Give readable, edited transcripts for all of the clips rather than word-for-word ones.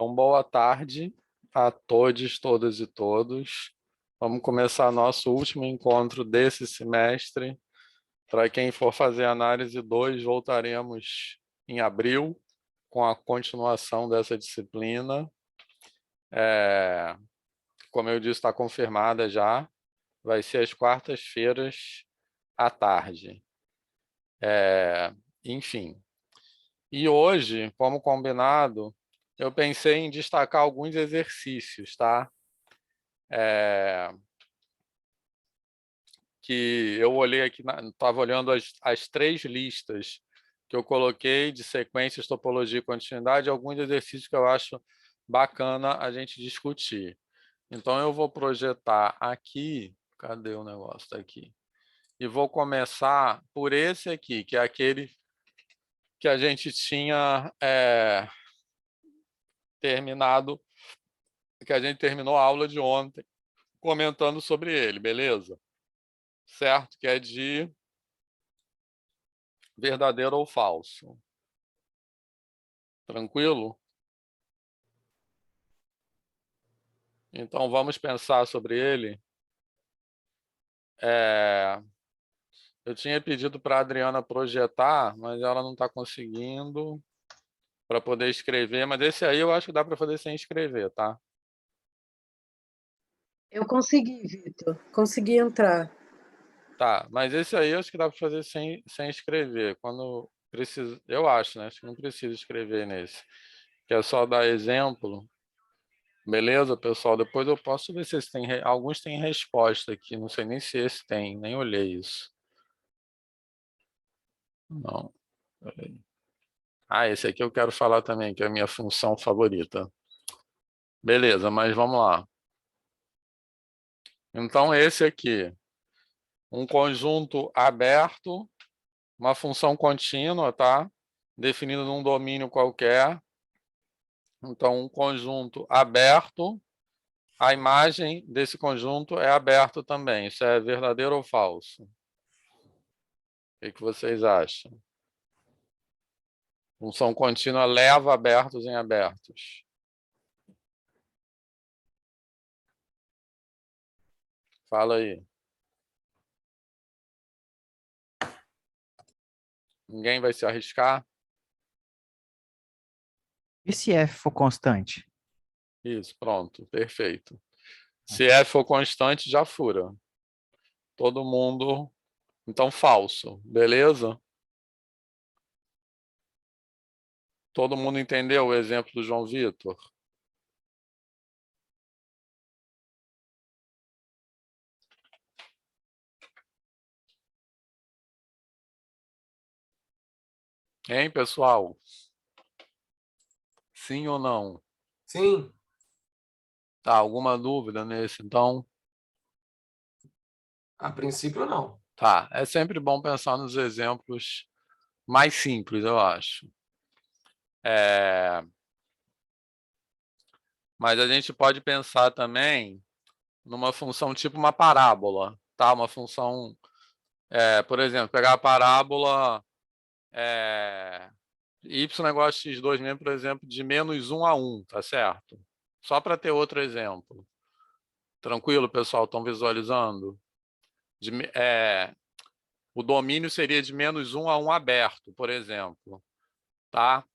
Então, boa tarde a todos, todas e todos. Vamos começar nosso último encontro desse semestre. Para quem for fazer análise 2, voltaremos em abril com a continuação dessa disciplina. Como eu disse, está confirmada já. Vai ser às quartas-feiras à tarde. Enfim. E hoje, como combinado, eu pensei em destacar alguns exercícios, tá? Que eu olhei aqui, estava olhando as três listas que eu coloquei de sequências, topologia e continuidade, alguns exercícios que eu acho bacana a gente discutir. Então, eu vou projetar aqui, cadê o negócio? Está aqui. E vou começar por esse aqui, que é aquele que a gente tinha terminado, que a gente terminou a aula de ontem, comentando sobre ele, beleza? Certo? Que é de verdadeiro ou falso. Tranquilo? Então, vamos pensar sobre ele. Eu tinha pedido para a Adriana projetar, mas ela não está conseguindo para poder escrever. Mas esse aí eu acho que dá para fazer sem escrever, tá? Eu consegui, Vitor. Consegui entrar. Tá, mas esse aí eu acho que dá para fazer sem escrever. Quando precisa, eu acho, né? Acho que não precisa escrever nesse. Que é só dar exemplo. Beleza, pessoal? Depois eu posso ver se esse tem. Alguns têm resposta aqui. Não sei nem se esse tem, nem olhei isso. Não. Peraí. Ah, esse aqui eu quero falar também, que é a minha função favorita. Beleza, mas vamos lá. Então, esse aqui, um conjunto aberto, uma função contínua, tá? Definido num domínio qualquer. Então, um conjunto aberto, a imagem desse conjunto é aberto também. Isso é verdadeiro ou falso? O que vocês acham? Função contínua leva abertos em abertos. Fala aí. Ninguém vai se arriscar? E se f for constante? Isso, pronto, perfeito. Se F for constante, já fura. Todo mundo... Então, falso, beleza? Todo mundo entendeu o exemplo do João Vitor? Hein, pessoal? Sim ou não? Sim. Tá, alguma dúvida nesse, então? A princípio, não. Tá, é sempre bom pensar nos exemplos mais simples, eu acho. Mas a gente pode pensar também numa função tipo uma parábola, tá? Uma função, por exemplo, pegar a parábola y igual a x2 mesmo, por exemplo, de -1 a 1, tá certo? Só para ter outro exemplo. Tranquilo, pessoal? Estão visualizando? O domínio seria de -1 a 1 aberto, por exemplo. Tá?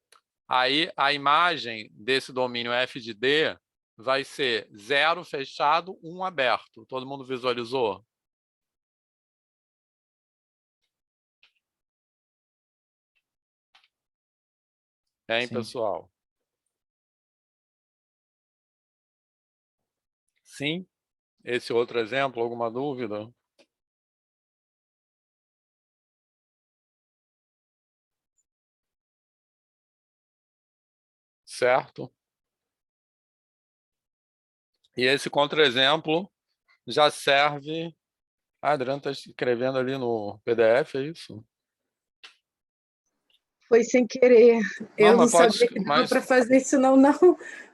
Aí a imagem desse domínio f de D vai ser 0 fechado, 1 aberto. Todo mundo visualizou? Hein, Sim. pessoal? Sim? Esse outro exemplo, alguma dúvida? Certo? E esse contra-exemplo já serve... A Adriana está escrevendo ali no PDF, é isso? Foi sem querer. Não, Eu não mas sabia que dava para fazer isso, não. Não,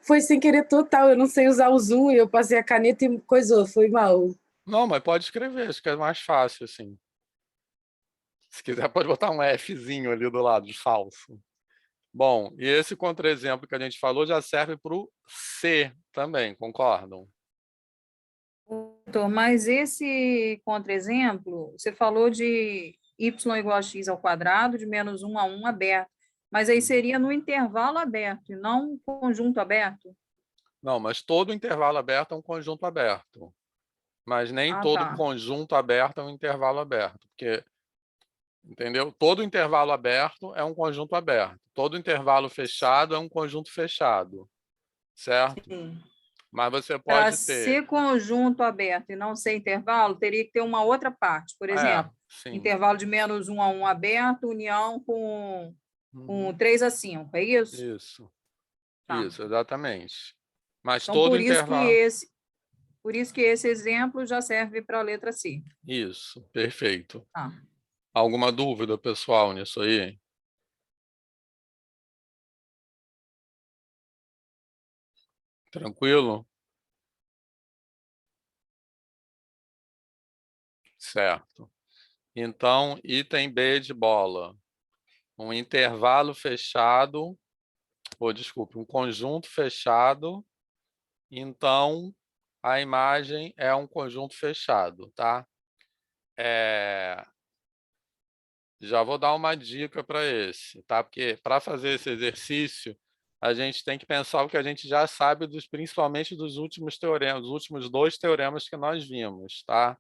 foi sem querer total. Eu não sei usar o Zoom e eu passei a caneta e coisou. Foi mal. Não, mas pode escrever, acho que é mais fácil, assim. Se quiser, pode botar um Fzinho ali do lado, de falso. Bom, e esse contra-exemplo que a gente falou já serve para o C também, concordam? Doutor, mas esse contra-exemplo, você falou de y igual a x ao quadrado, de menos 1 a 1 aberto. Mas aí seria no intervalo aberto, e não conjunto aberto? Não, mas todo intervalo aberto é um conjunto aberto. Mas nem Ah, todo tá. conjunto aberto é um intervalo aberto. Porque, entendeu? Todo intervalo aberto é um conjunto aberto. Todo intervalo fechado é um conjunto fechado. Certo? Sim. Mas você Para pode ter... ser conjunto aberto e não ser intervalo, teria que ter uma outra parte. Por exemplo, sim. intervalo de menos 1 a 1 aberto, união com Uhum. 3 a 5, é isso? Isso. Tá. Isso, exatamente. Mas Então, todo intervalo... por isso que esse exemplo já serve para a letra C. Isso, perfeito. Tá. Alguma dúvida, pessoal, nisso aí? Tranquilo? Certo. Então, item B de bola. Um intervalo fechado, ou desculpe, um conjunto fechado. Então, a imagem é um conjunto fechado, tá? Já vou dar uma dica para esse, tá? Porque para fazer esse exercício, a gente tem que pensar o que a gente já sabe principalmente dos últimos teoremas, dos últimos 2 teoremas que nós vimos, tá?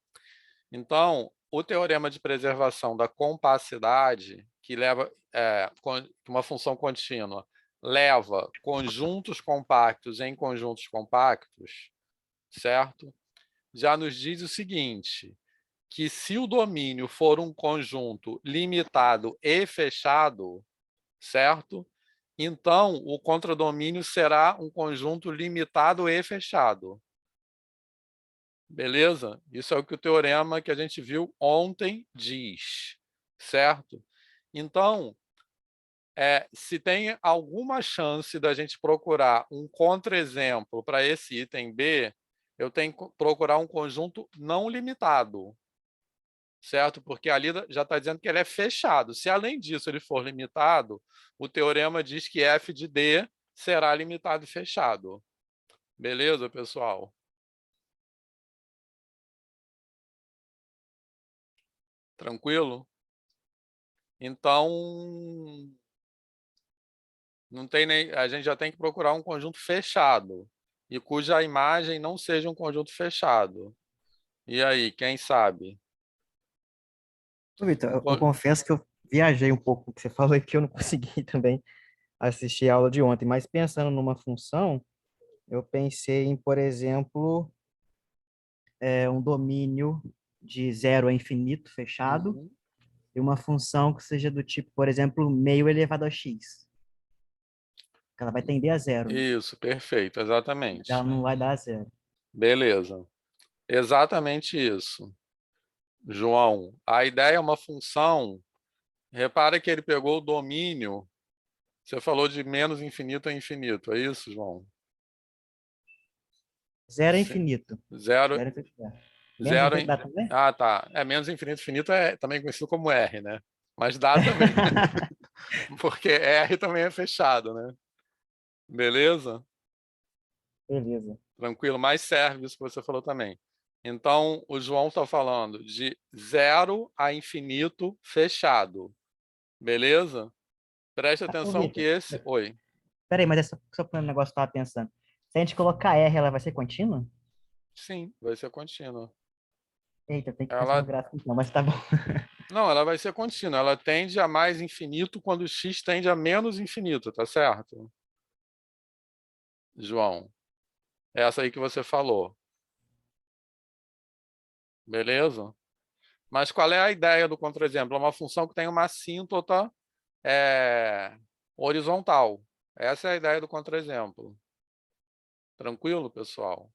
Então, o teorema de preservação da compacidade, que leva uma função contínua, leva conjuntos compactos em conjuntos compactos, certo? Já nos diz o seguinte, que se o domínio for um conjunto limitado e fechado, certo? Então, o contradomínio será um conjunto limitado e fechado. Beleza? Isso é o que o teorema que a gente viu ontem diz, certo? Então, se tem alguma chance da gente procurar um contra-exemplo para esse item B, eu tenho que procurar um conjunto não limitado, certo? Porque ali já está dizendo que ele é fechado. Se, além disso, ele for limitado, o teorema diz que f de D será limitado e fechado. Beleza, pessoal? Tranquilo? Então, não tem nem, a gente já tem que procurar um conjunto fechado e cuja imagem não seja um conjunto fechado. E aí, quem sabe? Ô, Vitor, eu confesso que eu viajei um pouco com o que você falou e que eu não consegui também assistir a aula de ontem, mas pensando numa função, eu pensei em, por exemplo, um domínio de zero a infinito fechado Uhum. e uma função que seja do tipo, por exemplo, meio elevado a x. Que ela vai tender a zero, né? Isso, perfeito, Mas exatamente. ela não vai dar a zero. Beleza. Exatamente isso, João. A ideia é uma função. Repara que ele pegou o domínio. Você falou de menos infinito a infinito, é isso, João? Zero é Sim. infinito. Zero, Zero é infinito. Menos zero. infinito dá também? Ah, tá. Menos infinito, infinito é também conhecido como R, né? Mas dá também, porque R também é fechado, né? Beleza? Beleza. Tranquilo, mas serve isso que você falou também. Então, o João está falando de zero a infinito fechado. Beleza? Preste Ô, atenção que Vitor, esse... Oi. peraí, mas essa só por um negócio que eu tava pensando. Se a gente colocar R, ela vai ser contínua? Sim, vai ser contínua. Eita, tem que pensar no Ela... gráfico então, mas tá bom. Não, ela vai ser contínua. Ela tende a mais infinito quando x tende a menos infinito, tá certo? João. Essa aí que você falou. Beleza? Mas qual é a ideia do contra-exemplo? É uma função que tem uma assíntota horizontal. Essa é a ideia do contra-exemplo. Tranquilo, pessoal?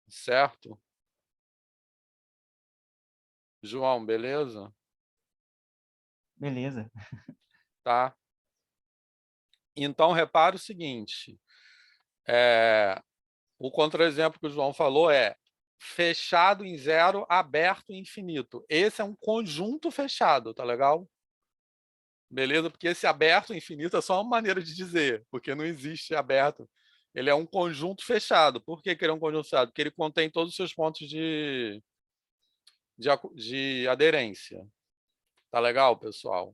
Certo? João, beleza? Beleza. Tá? Então, repare o seguinte. O contra-exemplo que o João falou é fechado em zero, aberto em infinito. Esse é um conjunto fechado, tá legal? Beleza? Porque esse aberto infinito é só uma maneira de dizer, porque não existe aberto. Ele é um conjunto fechado. Por que ele é um conjunto fechado? Porque ele contém todos os seus pontos de aderência. Tá legal, pessoal?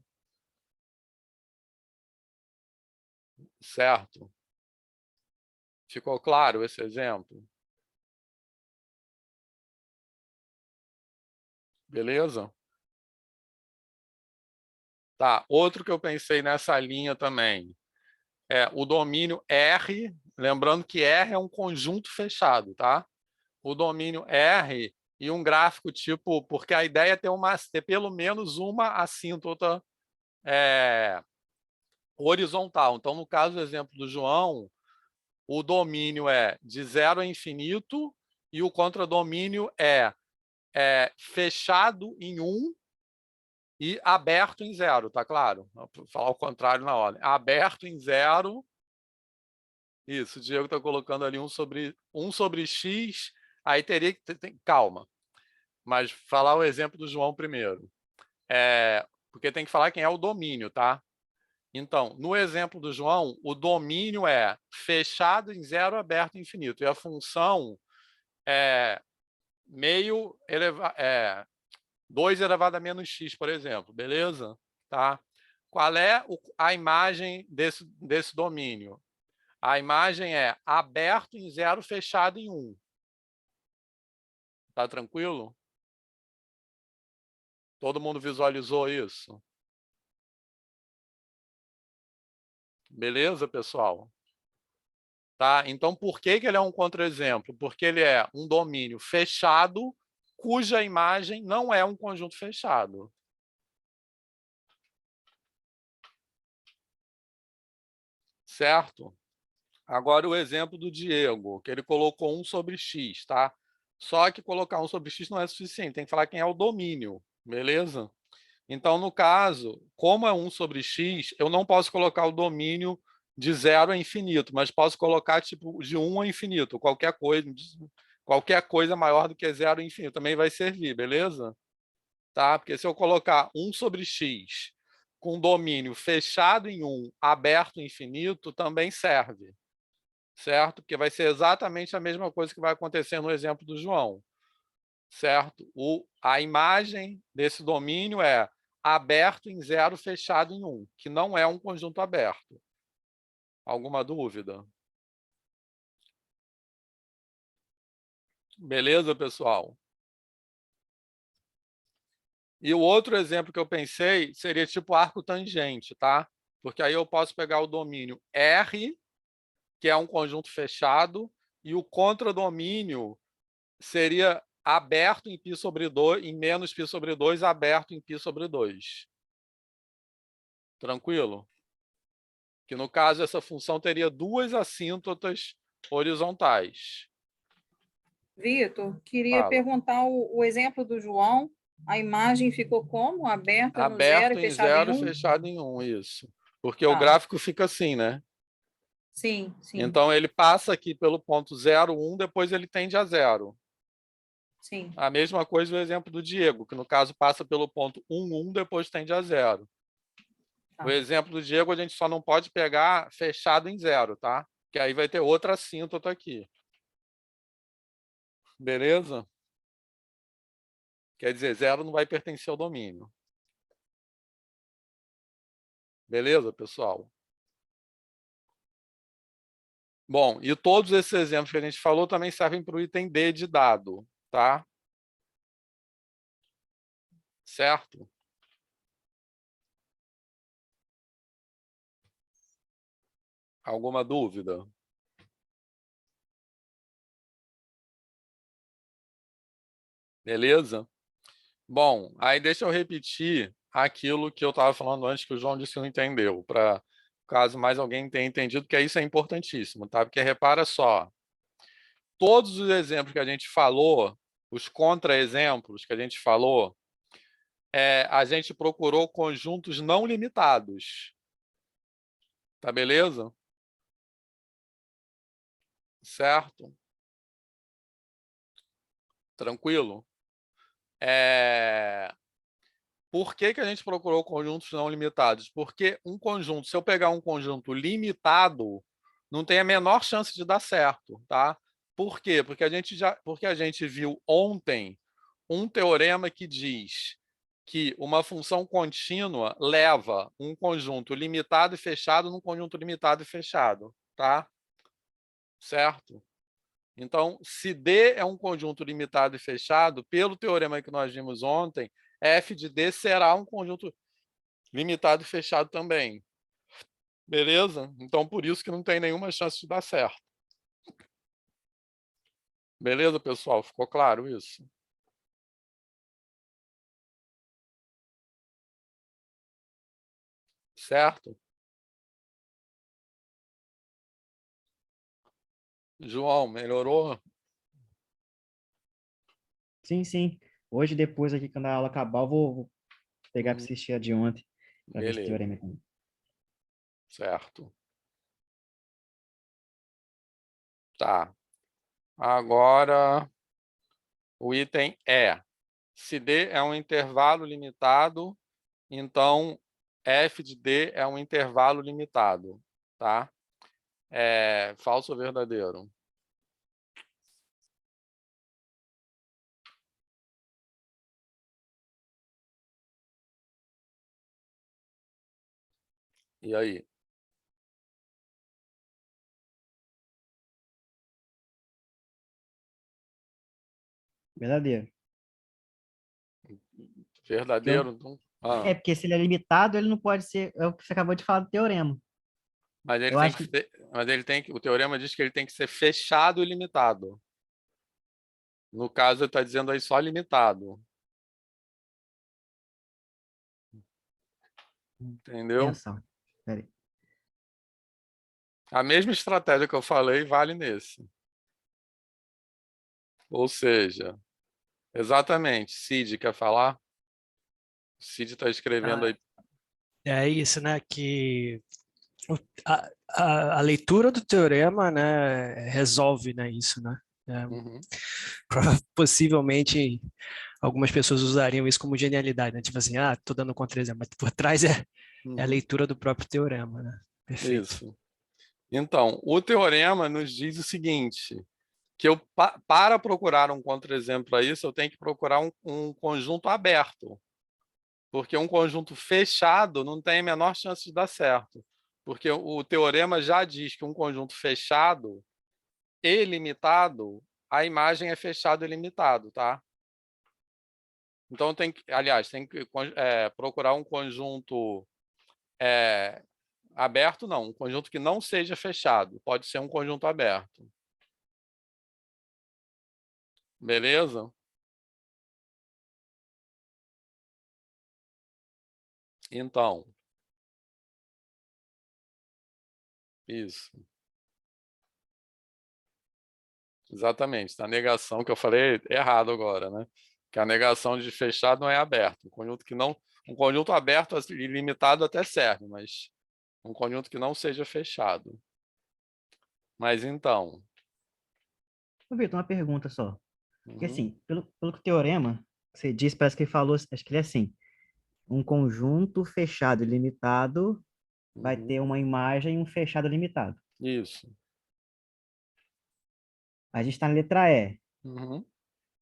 Certo? Ficou claro esse exemplo? Beleza? Tá, outro que eu pensei nessa linha também é o domínio R, lembrando que R é um conjunto fechado, tá? O domínio R e um gráfico tipo, porque a ideia é ter pelo menos uma assíntota horizontal. Então, no caso do exemplo do João, o domínio é de 0 a infinito e o contradomínio é fechado em 1 e aberto em 0, tá claro? Vou falar o contrário na ordem. Aberto em 0. Isso, o Diego está colocando ali 1 sobre x, aí teria que... Calma, mas falar o exemplo do João primeiro. Porque tem que falar quem é o domínio, tá? Então, no exemplo do João, o domínio é fechado em 0, aberto em infinito. E a função é 2 elevado a menos x, por exemplo. Beleza? Tá? Qual é a imagem desse domínio? A imagem é aberto em 0, fechado em 1. Tá tranquilo? Todo mundo visualizou isso? Beleza, pessoal? Tá? Então, por que ele é um contra-exemplo? Porque ele é um domínio fechado, cuja imagem não é um conjunto fechado. Certo? Agora o exemplo do Diego, que ele colocou 1 sobre x, tá? Só que colocar 1 sobre x não é suficiente, tem que falar quem é o domínio, beleza? Então, no caso, como é 1 sobre x, eu não posso colocar o domínio de 0 a infinito, mas posso colocar tipo de 1 a infinito, qualquer coisa maior do que 0 a infinito também vai servir, beleza? Tá? Porque se eu colocar 1 sobre x com domínio fechado em 1, aberto em infinito, também serve, certo? Porque vai ser exatamente a mesma coisa que vai acontecer no exemplo do João, certo? A imagem desse domínio é aberto em 0, fechado em 1, que não é um conjunto aberto. Alguma dúvida? Beleza, pessoal? E o outro exemplo que eu pensei seria tipo arco tangente, tá? Porque aí eu posso pegar o domínio R, que é um conjunto fechado, e o contradomínio seria aberto em π sobre 2, em menos π sobre 2, aberto em π sobre 2. Tranquilo? Que no caso essa função teria duas assíntotas horizontais. Vitor, queria Fala. perguntar o exemplo do João. A imagem ficou como? Aberta no 0 Aberto e em fechada em 0 e 1? fechado em 1, isso. Porque o Tá. gráfico fica assim, né? Sim, sim, Então ele passa aqui pelo ponto 0, 1, depois ele tende a 0. sim. A mesma coisa o exemplo do Diego, que no caso passa pelo ponto 1, 1, depois tende a 0. Tá. O exemplo do Diego a gente só não pode pegar fechado em 0, tá? Que aí vai ter outra assíntota aqui. Beleza? Quer dizer, 0 não vai pertencer ao domínio. Beleza, pessoal? Bom, e todos esses exemplos que a gente falou também servem para o item D de dado, tá? Certo? Alguma dúvida? Beleza? Bom, aí deixa eu repetir aquilo que eu estava falando antes, que o João disse que não entendeu, para caso mais alguém tenha entendido, que isso é importantíssimo, tá? Porque repara só, todos os exemplos que a gente falou, os contra-exemplos que a gente falou, a gente procurou conjuntos não limitados. Tá beleza? Certo? Tranquilo? Por que que a gente procurou conjuntos não limitados? Porque um conjunto, se eu pegar um conjunto limitado, não tem a menor chance de dar certo, tá? Por quê? Porque a gente viu ontem um teorema que diz que uma função contínua leva um conjunto limitado e fechado num conjunto limitado e fechado, tá? Certo? Então, se D é um conjunto limitado e fechado, pelo teorema que nós vimos ontem, f de D será um conjunto limitado e fechado também. Beleza? Então, por isso que não tem nenhuma chance de dar certo. Beleza, pessoal? Ficou claro isso? Certo? João, melhorou? Sim, sim. Hoje, depois aqui, quando a aula acabar, eu vou pegar para Uhum. assistir a de ontem, para ver esse Beleza, teorema também. certo. Tá. Agora, o item é, se D é um intervalo limitado, então f de D é um intervalo limitado, tá? É falso ou verdadeiro? E aí? Verdadeiro. Porque Verdadeiro? Então, porque se ele é limitado, ele não pode ser, é o que você acabou de falar do teorema. mas ele Eu tem acho que que mas ele tem que, o teorema diz que ele tem que ser fechado e limitado. No caso, ele está dizendo aí só limitado. Entendeu? pensar. Peraí. A mesma estratégia que eu falei vale nesse. Ou seja, exatamente. Cid, quer falar? Cid está escrevendo Ah, aí. é isso, né? Que a leitura do teorema, né, resolve, né, isso, né? Uhum. Possivelmente algumas pessoas usariam isso como genialidade, né? Tipo assim, tô dando contra-exemplo, mas por trás é a Uhum. leitura do próprio teorema, né? Perfeito. Isso. Então, o teorema nos diz o seguinte, que eu, para procurar um contra-exemplo a isso, eu tenho que procurar um conjunto aberto. Porque um conjunto fechado não tem a menor chance de dar certo. Porque o teorema já diz que um conjunto fechado e limitado, a imagem é fechado e limitado, tá? Então tem que, aliás, tem que procurar um conjunto aberto, não, um conjunto que não seja fechado. Pode ser um conjunto aberto. Beleza? Então, isso. Exatamente. A negação que eu falei errado agora, né? Que a negação de fechado não é aberto. Um conjunto aberto e limitado até serve, mas um conjunto que não seja fechado. Mas então, Ô, Vitor, uma pergunta só. Porque uhum, assim, pelo que o teorema, você disse, parece que ele falou, acho que ele é assim, um conjunto fechado e limitado vai uhum, ter uma imagem e um fechado limitado. isso. A gente está na letra E. Uhum,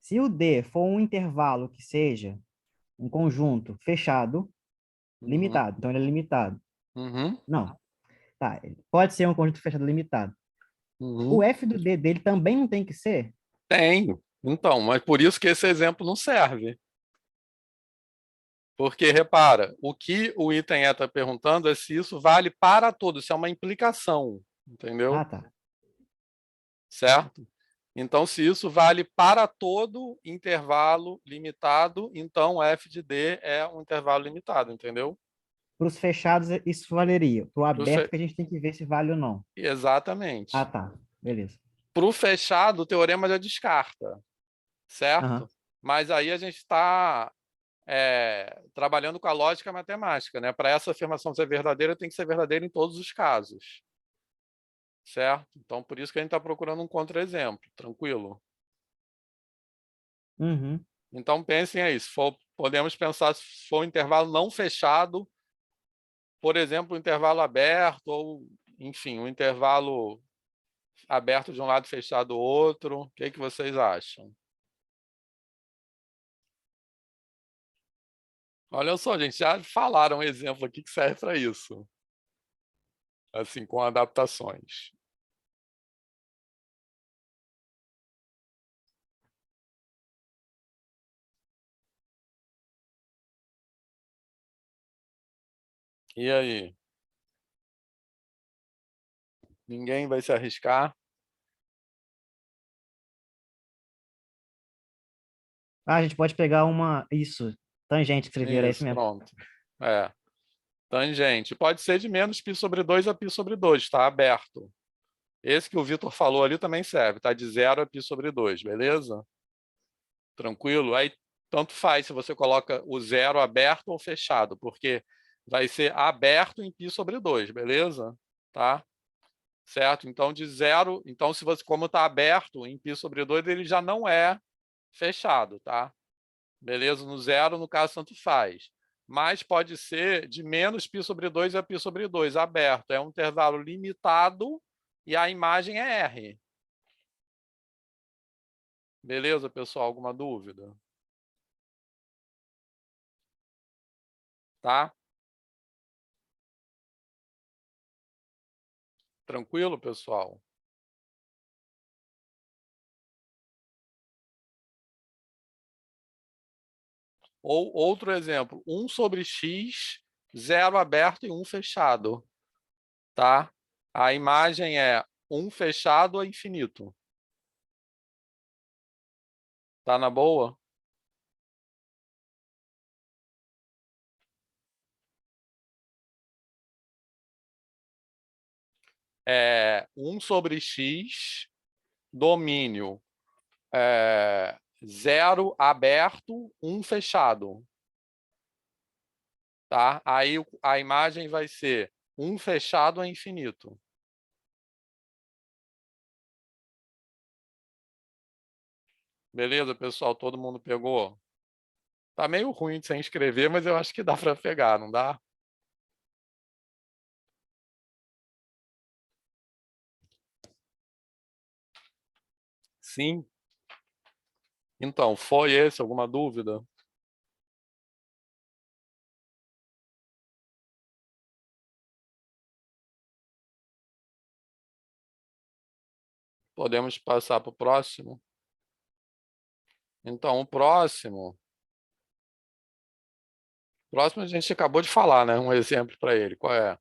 Se o D for um intervalo que seja um conjunto fechado, uhum, limitado, então ele é limitado. uhum, Não, tá, ele pode ser um conjunto fechado limitado. O uhum. F do D dele também não tem que ser? Tenho. Então, mas por isso que esse exemplo não serve. Porque, repara, o que o item E está perguntando é se isso vale para todos, isso é uma implicação, Ah, entendeu? tá. Certo? Então, se isso vale para todo intervalo limitado, então f de D é um intervalo limitado, entendeu? Para os fechados, isso valeria. Para o Pro aberto, fe- que a gente tem que ver se vale ou não. Ah, Exatamente. tá. Beleza. Para o fechado, o teorema já descarta, Aham. certo? Mas aí a gente está trabalhando com a lógica matemática, né? Para essa afirmação ser verdadeira, tem que ser verdadeira em todos os casos, certo? Então, por isso que a gente está procurando um contra-exemplo, tranquilo? Uhum. Então, pensem aí, podemos pensar se for um intervalo não fechado, por exemplo, um intervalo aberto, ou, enfim, um intervalo aberto de um lado e fechado do outro. O que vocês acham? Olha só, gente, já falaram um exemplo aqui que serve para isso. Assim, com adaptações. E aí? Ninguém vai se arriscar? A gente pode pegar isso, tangente que escreveram, é isso Isso, mesmo. pronto. Tangente. Pode ser de menos π sobre 2 a π sobre 2, está aberto. Esse que o Vitor falou ali também serve, tá? De 0 a π sobre 2, beleza? Tranquilo? Aí, tanto faz se você coloca o 0 aberto ou fechado, porque vai ser aberto em π sobre 2, beleza? Tá? Certo? Então, de 0... Então, se você, como está aberto em π sobre 2, ele já não é fechado, tá? Beleza? No 0, no caso, tanto faz. Mas pode ser de menos π sobre 2 a π sobre 2, aberto. É um intervalo limitado e a imagem é R. Beleza, pessoal? Alguma dúvida? Tá? Tranquilo, pessoal? Ou outro exemplo, 1 sobre x, 0 aberto e 1 fechado. Tá? A imagem é 1 fechado a infinito. Tá na boa? É 1 sobre x, domínio 0 aberto, 1 fechado. Tá? Aí a imagem vai ser 1 fechado a infinito. Beleza, pessoal? Todo mundo pegou? Tá meio ruim de sem escrever, mas eu acho que dá para pegar, não dá? Sim? Então, foi esse? Alguma dúvida? Podemos passar para o próximo? Então, o próximo a gente acabou de falar, né? Um exemplo para ele. Qual é?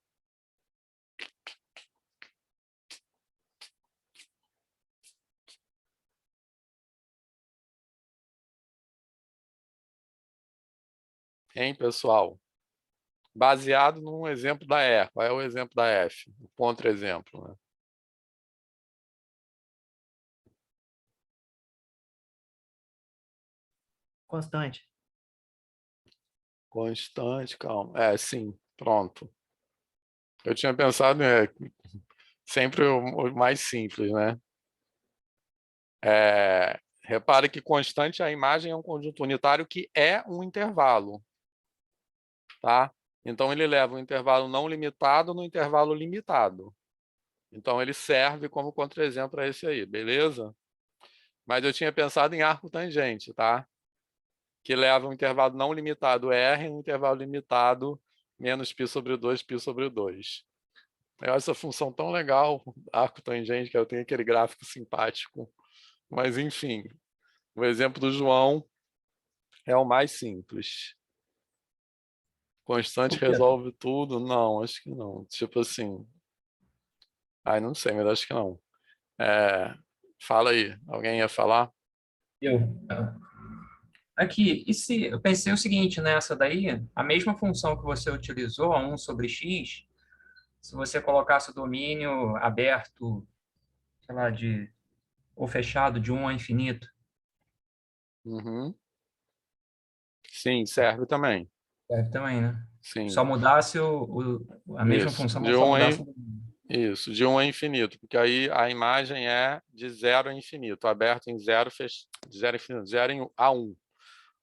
Hein, pessoal? Baseado num exemplo da E. Qual é o exemplo da F? O contra-exemplo, né? Constante. Constante, calma. Sim, pronto. Eu tinha pensado sempre o mais simples, né? Repare que constante, a imagem é um conjunto unitário que é um intervalo. Tá? Então, ele leva um intervalo não limitado no intervalo limitado. Então, ele serve como contra-exemplo para esse aí, beleza? Mas eu tinha pensado em arco tangente, tá? Que leva um intervalo não limitado R e um intervalo limitado menos π sobre 2, π sobre 2. Eu acho essa função tão legal, arco tangente, que eu tenho aquele gráfico simpático. Mas, enfim, o exemplo do João é o mais simples. Constante resolve tudo? Não, acho que não. Tipo assim... não sei, mas acho que não. Fala aí, alguém ia falar? Eu. Aqui, eu pensei o seguinte nessa daí, a mesma função que você utilizou, a 1 sobre x, se você colocasse o domínio aberto, sei lá, ou fechado de 1 a infinito. Uhum. Sim, serve também. Serve também, né? Sim. Só mudasse a mesma Isso, função, de mas só 1 mudasse... Isso, de 1 a infinito, porque aí a imagem é de 0 a infinito, aberto em 0, de 0 a infinito, 0 a 1.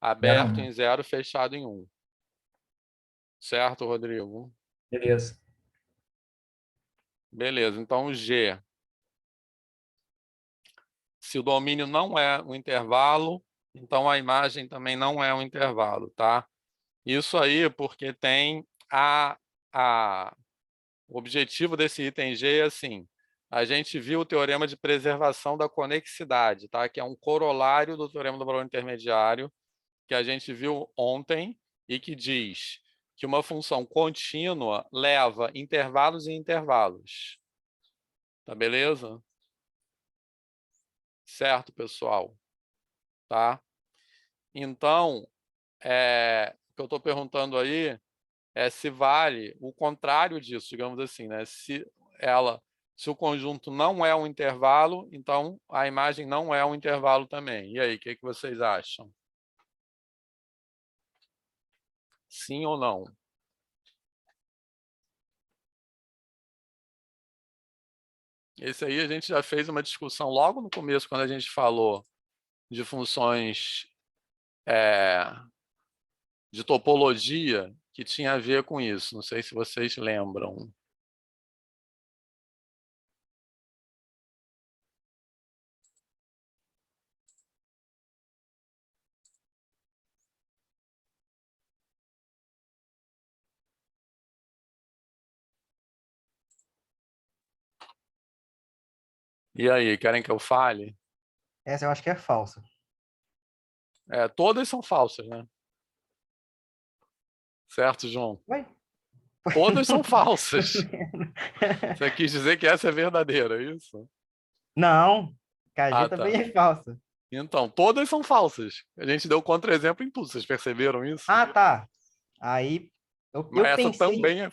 aberto 0, em 0, fechado em 1. Certo, Rodrigo? beleza. Beleza, então o G. Se o domínio não é um intervalo, então a imagem também não é um intervalo, tá? Isso aí porque tem o objetivo desse item G é assim, a gente viu o teorema de preservação da conexidade, tá? Que é um corolário do teorema do valor intermediário, que a gente viu ontem e que diz que uma função contínua leva intervalos e intervalos. Tá beleza? Certo, pessoal? Tá? Então, o que eu estou perguntando aí é se vale o contrário disso, digamos assim, né? Se o conjunto não é um intervalo, então a imagem não é um intervalo também. E aí, o que vocês acham? Sim ou não? Esse aí a gente já fez uma discussão logo no começo, quando a gente falou de funções de topologia, que tinha a ver com isso. Não sei se vocês lembram. E aí, querem que eu fale? Essa eu acho que é falsa. Todas são falsas, né? Certo, João? Ué? Todas são falsas. Você quis dizer que essa é verdadeira, é isso? Não, KG Ah, também tá. é falsa. Então, todas são falsas. A gente deu contra-exemplo em tudo, vocês perceberam isso? Ah, tá. Aí eu, Mas eu essa pensei, também é...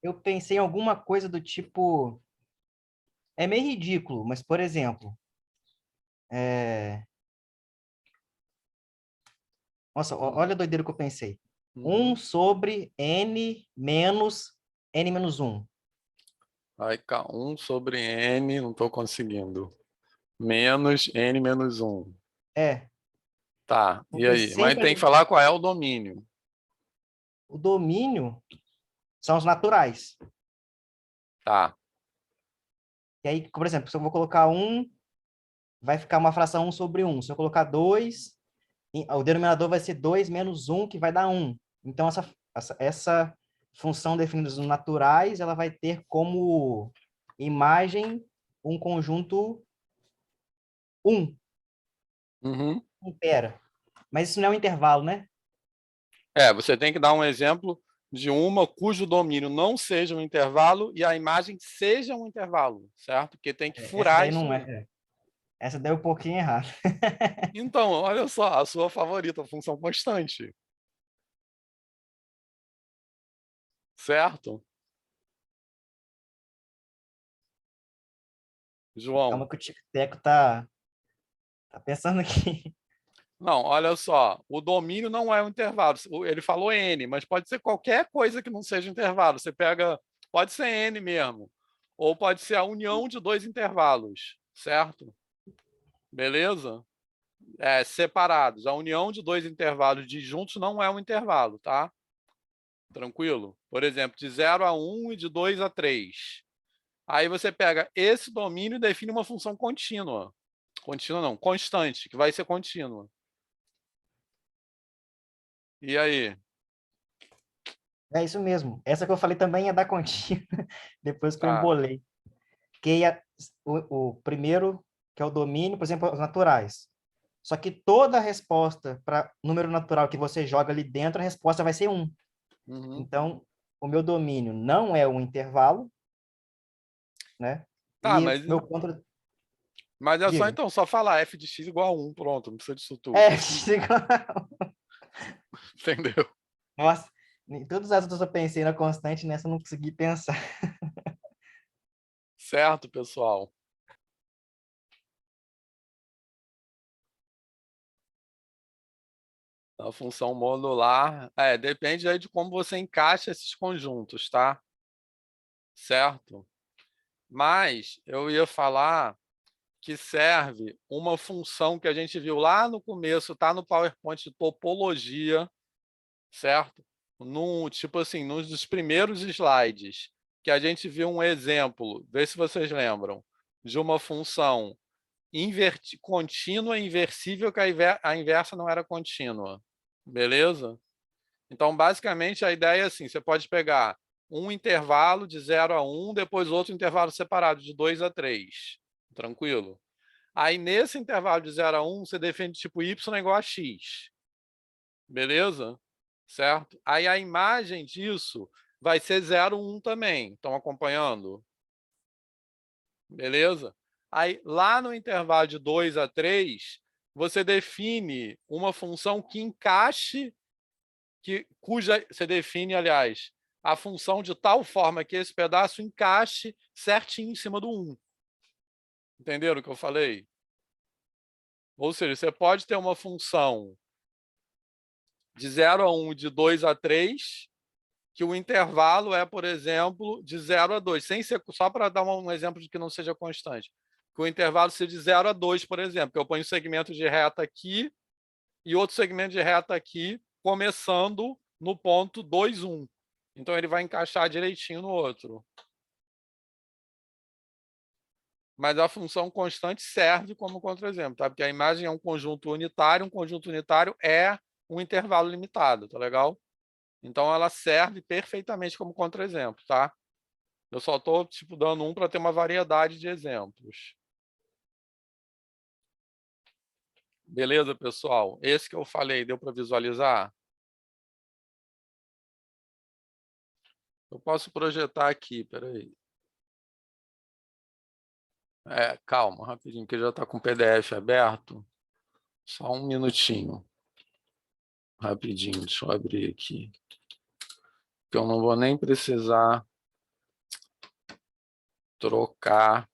eu pensei em alguma coisa do tipo. É meio ridículo, mas, por exemplo, é... Nossa, olha a doideira que eu pensei. 1 Uhum. sobre n menos 1. Vai cá, 1 sobre n, não estou conseguindo. Menos n menos 1. É, Tá, e porque aí? Mas sempre tem que falar qual é o domínio. o domínio são os naturais. Tá. E aí, por exemplo, se eu vou colocar 1, vai ficar uma fração 1 sobre 1. Se eu colocar 2, o denominador vai ser 2 menos 1, que vai dar 1. Então, essa função definida nos naturais, ela vai ter como imagem um conjunto 1, Uhum. impera. Mas isso não é um intervalo, né? Você tem que dar um exemplo de uma cujo domínio não seja um intervalo e a imagem seja um intervalo, certo? Porque tem que Essa furar daí isso não aí. é. Essa daí é um pouquinho errado. Então, olha só, a sua favorita, a função constante. Certo? João. Calma que o Tico-Teco tá pensando aqui. Não, olha só, o domínio não é um intervalo. Ele falou n, mas pode ser qualquer coisa que não seja intervalo. Você pega, pode ser n mesmo, ou pode ser a união de dois intervalos, certo? Beleza? Separados. A união de dois intervalos disjuntos não é um intervalo, tá? Tranquilo? Por exemplo, de 0 a 1 e de 2 a 3. Aí você pega esse domínio e define uma função contínua. Contínua não, constante, que vai ser contínua. E aí? É isso mesmo. Essa que eu falei também é da contínua, depois que eu Tá. embolei. Que o primeiro, que é o domínio, por exemplo, os naturais. Só que toda resposta para número natural que você joga ali dentro, a resposta vai ser 1. Uhum. Então, o meu domínio não é um intervalo, né? Tá, E meu mas é só diga. então, só falar f de x igual a 1, pronto, não precisa disso tudo. É, Entendeu? nossa, em todas as outras eu pensei na constante, nessa eu não consegui pensar. Certo, pessoal? A função modular, depende aí de como você encaixa esses conjuntos, tá? Certo? Mas eu ia falar que serve uma função que a gente viu lá no começo, está no PowerPoint de topologia, certo? Tipo assim, num dos primeiros slides, que a gente viu um exemplo, vê se vocês lembram, de uma função contínua e inversível, que a inversa não era contínua. Beleza? Então, basicamente, a ideia é assim, você pode pegar um intervalo de 0 a 1, depois outro intervalo separado, de 2 a 3. Tranquilo? Aí, nesse intervalo de 0 a 1, você define tipo y igual a x. Beleza? Certo? Aí, a imagem disso vai ser 0, 1 também. Estão acompanhando? Beleza? Aí, lá no intervalo de 2 a 3, você define uma função que encaixe, cuja você define, aliás, a função de tal forma que esse pedaço encaixe certinho em cima do 1. Entenderam o que eu falei? Ou seja, você pode ter uma função de 0 a 1, de 2 a 3, que o intervalo é, por exemplo, de 0 a 2, sem ser, só para dar um exemplo de que não seja constante. Que o intervalo seja de 0 a 2, por exemplo, que eu ponho um segmento de reta aqui e outro segmento de reta aqui, começando no ponto 2, 1. Então, ele vai encaixar direitinho no outro. Mas a função constante serve como contra-exemplo, tá? Porque a imagem é um conjunto unitário é um intervalo limitado, tá legal? Então, ela serve perfeitamente como contra-exemplo, tá? Eu só estou tipo, dando um para ter uma variedade de exemplos. Beleza, pessoal? Esse que eu falei, deu para visualizar? Eu posso projetar aqui, peraí. Calma, rapidinho, que já está com o PDF aberto. Só um minutinho. Rapidinho, deixa eu abrir aqui. Que eu não vou nem precisar trocar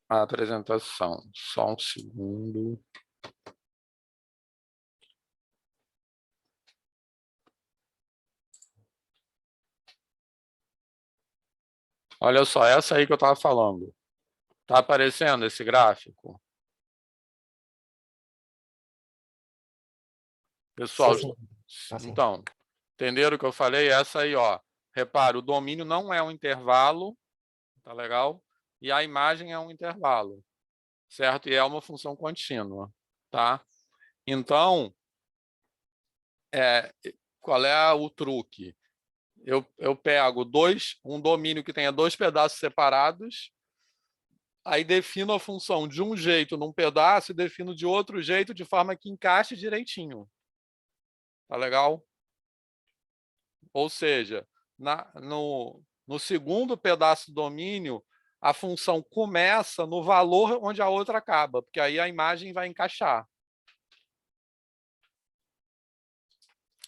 a apresentação. Só um segundo. Olha só, essa aí que eu estava falando. Está aparecendo esse gráfico? Pessoal, Sim. Sim. então, entenderam o que eu falei? Essa aí, ó. Repara, o domínio não é um intervalo, tá legal? E a imagem é um intervalo, certo? E é uma função contínua, tá? Então, qual é o truque? Eu pego um domínio que tenha dois pedaços separados, aí defino a função de um jeito num pedaço e defino de outro jeito de forma que encaixe direitinho. Tá legal? Ou seja, no segundo pedaço do domínio, a função começa no valor onde a outra acaba, porque aí a imagem vai encaixar.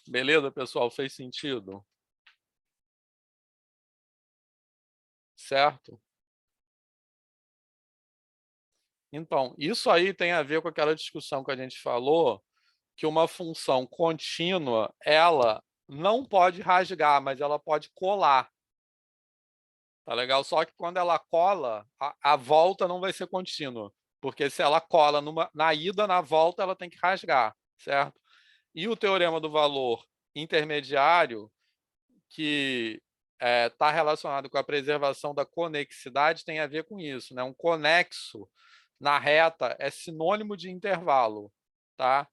Beleza, pessoal? Fez sentido? Certo? Então, isso aí tem a ver com aquela discussão que a gente falou, que uma função contínua, ela não pode rasgar, mas ela pode colar. Tá legal? Só que quando ela cola, a volta não vai ser contínua. Porque se ela cola na ida, na volta, ela tem que rasgar, certo? E o teorema do valor intermediário, que está relacionado com a preservação da conexidade, tem a ver com isso, né? Um conexo na reta é sinônimo de intervalo, tá?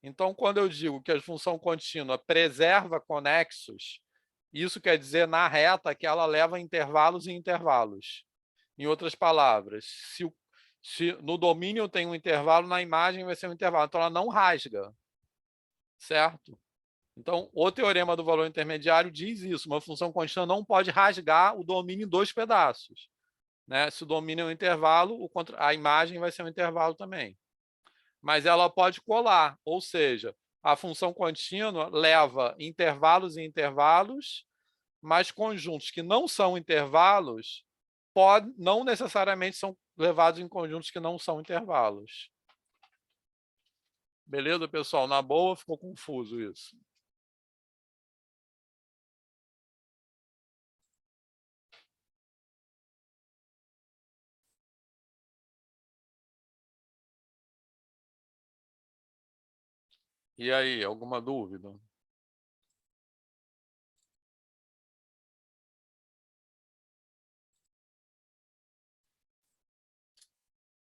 Então, quando eu digo que a função contínua preserva conexos, isso quer dizer, na reta, que ela leva intervalos e intervalos. Em outras palavras, se no domínio tem um intervalo, na imagem vai ser um intervalo. Então, ela não rasga, certo? Então, o teorema do valor intermediário diz isso. Uma função contínua não pode rasgar o domínio em dois pedaços, né? Se o domínio é um intervalo, a imagem vai ser um intervalo também. Mas ela pode colar, ou seja, a função contínua leva intervalos e intervalos, mas conjuntos que não são intervalos não necessariamente são levados em conjuntos que não são intervalos. Beleza, pessoal? Na boa, ficou confuso isso. E aí, alguma dúvida?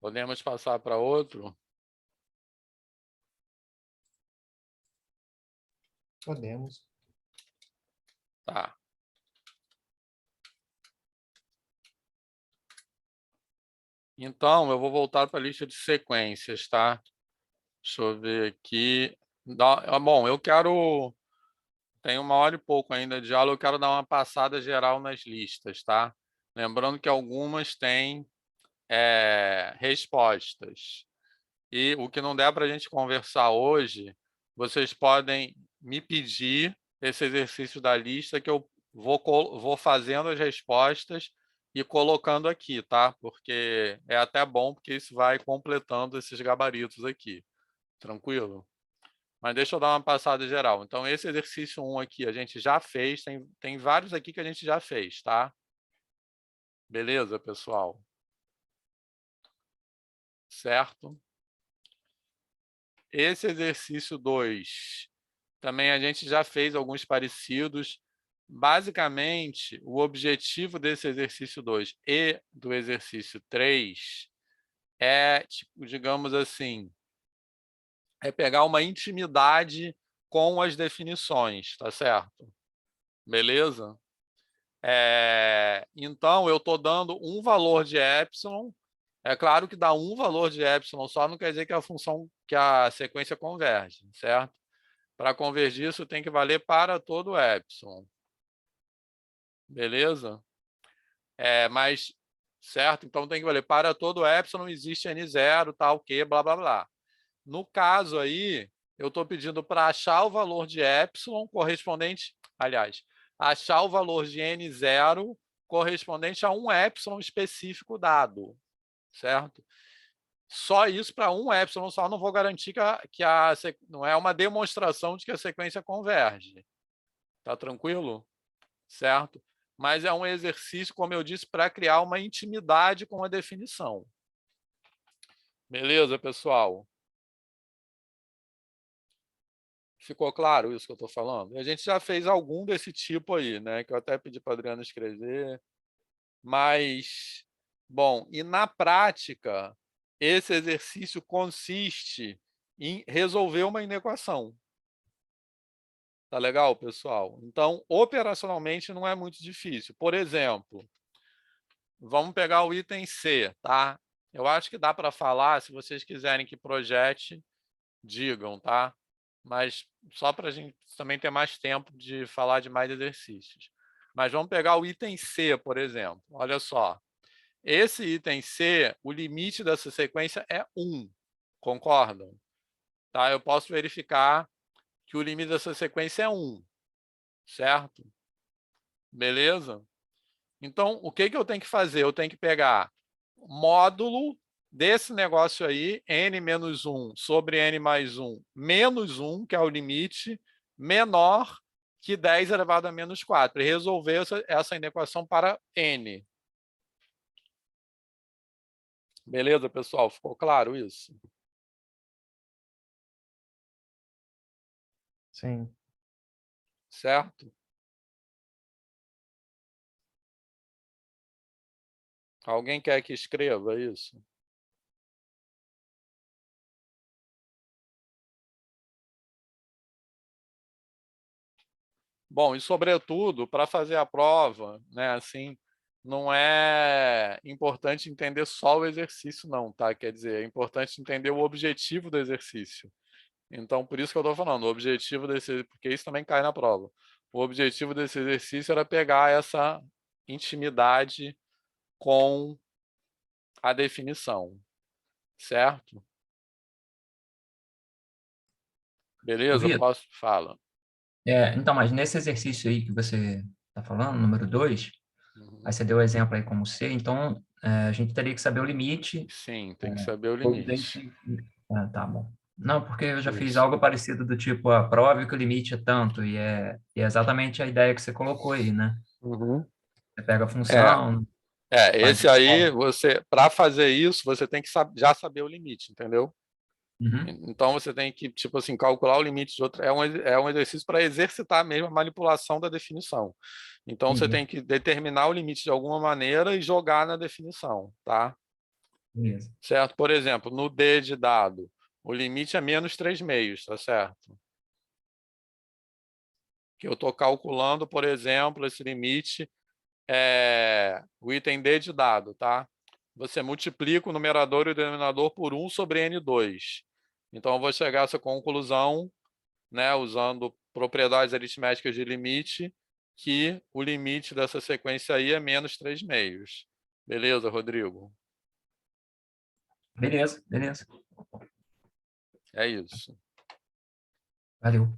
Podemos passar para outro? Podemos. Tá. Então, eu vou voltar para a lista de sequências, tá? Deixa eu ver aqui. Bom, eu quero... Tem 1 hora e pouco ainda de aula, eu quero dar uma passada geral nas listas, tá? Lembrando que algumas têm respostas. E o que não der para a gente conversar hoje, vocês podem me pedir esse exercício da lista que eu vou fazendo as respostas e colocando aqui, tá? Porque é até bom, porque isso vai completando esses gabaritos aqui. Tranquilo? Mas deixa eu dar uma passada geral. Então, esse exercício 1 aqui a gente já fez, tem vários aqui que a gente já fez, tá? Beleza, pessoal? Certo? Esse exercício 2, também a gente já fez alguns parecidos. Basicamente, o objetivo desse exercício 2 e do exercício 3 é, tipo, digamos assim, é pegar uma intimidade com as definições, tá certo? Beleza? Então, eu estou dando um valor de epsilon. É claro que dar um valor de epsilon só não quer dizer que a função, que a sequência converge, certo? Para convergir, isso tem que valer para todo epsilon. Beleza? Mas, certo? Então, tem que valer para todo epsilon, existe n0, tal, que, blá, blá, blá. No caso aí, eu estou pedindo para achar o valor de epsilon correspondente, aliás, achar o valor de n0 correspondente a um epsilon específico dado, certo? Só isso para um epsilon só, não vou garantir não é uma demonstração de que a sequência converge. Tá tranquilo? Certo? Mas é um exercício, como eu disse, para criar uma intimidade com a definição. Beleza, pessoal? Ficou claro isso que eu estou falando? A gente já fez algum desse tipo aí, né? Que eu até pedi para a Adriana escrever. Mas, bom, e na prática, esse exercício consiste em resolver uma inequação. Tá legal, pessoal? Então, operacionalmente, não é muito difícil. Por exemplo, vamos pegar o item C, tá? Eu acho que dá para falar, se vocês quiserem que projete, digam, tá? Mas só para a gente também ter mais tempo de falar de mais exercícios. Mas vamos pegar o item C, por exemplo. Olha só. Esse item C, o limite dessa sequência é 1. Concordam? Tá? Eu posso verificar que o limite dessa sequência é 1. Certo? Beleza? Então, o que eu tenho que fazer? Eu tenho que pegar módulo desse negócio aí, n-1 sobre n mais 1 menos 1, que é o limite, menor que 10 elevado a menos 4, e resolver essa inequação para n. Beleza, pessoal? Ficou claro isso? Sim. Certo? Alguém quer que escreva isso? Bom, e sobretudo, para fazer a prova, né, assim, não é importante entender só o exercício, não, tá? Quer dizer, é importante entender o objetivo do exercício. Então, por isso que eu estou falando, o objetivo porque isso também cai na prova. O objetivo desse exercício era pegar essa intimidade com a definição, certo? Beleza? Vitor, Posso? Fala. então, mas nesse exercício aí que você está falando, número 2, Uhum. aí você deu o exemplo aí como C, então a gente teria que saber o limite. Sim, tem que saber o Todo limite. tá bom. Não, porque eu já fiz Isso. algo parecido do tipo, a prova que o limite é tanto, e é exatamente a ideia que você colocou aí, né? Uhum. Você pega a função, faz Esse aí, para fazer isso, você tem que já saber o limite, entendeu? Uhum. Então, você tem que, tipo assim, calcular o limite de outra. É um exercício para exercitar mesmo a manipulação da definição. Então, você Entendi. tem que determinar o limite de alguma maneira e jogar na definição, tá? Beleza. Certo? Por exemplo, no D de dado, o limite é menos 3/2, tá certo? Que eu estou calculando, por exemplo, esse limite o item D de dado, tá? Você multiplica o numerador e o denominador por 1 sobre N2. Então, eu vou chegar a essa conclusão, né, usando propriedades aritméticas de limite, que o limite dessa sequência aí é menos 3/2. Beleza, Rodrigo? Beleza, beleza. É isso. Valeu.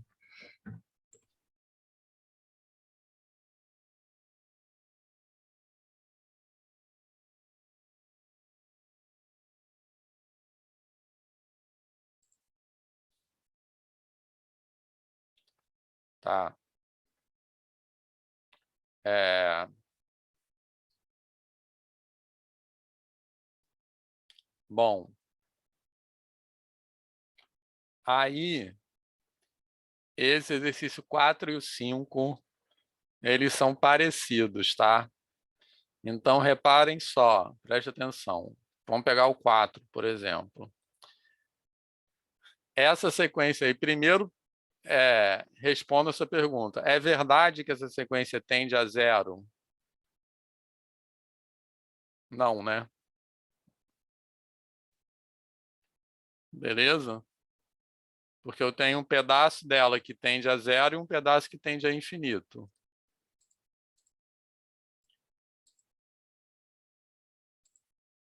Tá. É... Bom, aí, esse exercício 4 e o 5, eles são parecidos, tá? Então, reparem só, preste atenção. Vamos pegar o 4, por exemplo. Essa sequência aí, primeiro, responda essa pergunta. É verdade que essa sequência tende a 0? Não, né? Beleza? Porque eu tenho um pedaço dela que tende a 0 e um pedaço que tende a infinito.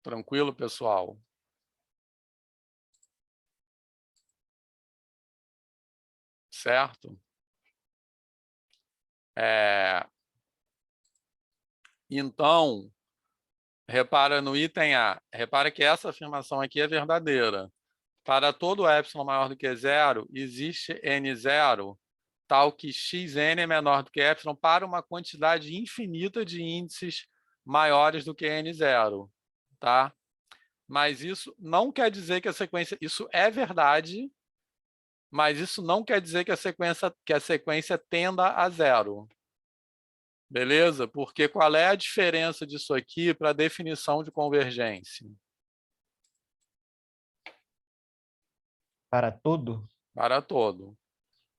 Tranquilo, pessoal? Certo? Então, repara no item A. Repara que essa afirmação aqui é verdadeira. Para todo epsilon maior do que 0, existe n0 tal que xn é menor do que epsilon para uma quantidade infinita de índices maiores do que n0, tá? Mas isso não quer dizer que a sequência... Isso é verdade, mas isso não quer dizer que a sequência tenda a 0. Beleza? Porque qual é a diferença disso aqui para a definição de convergência? Para todo? Para todo.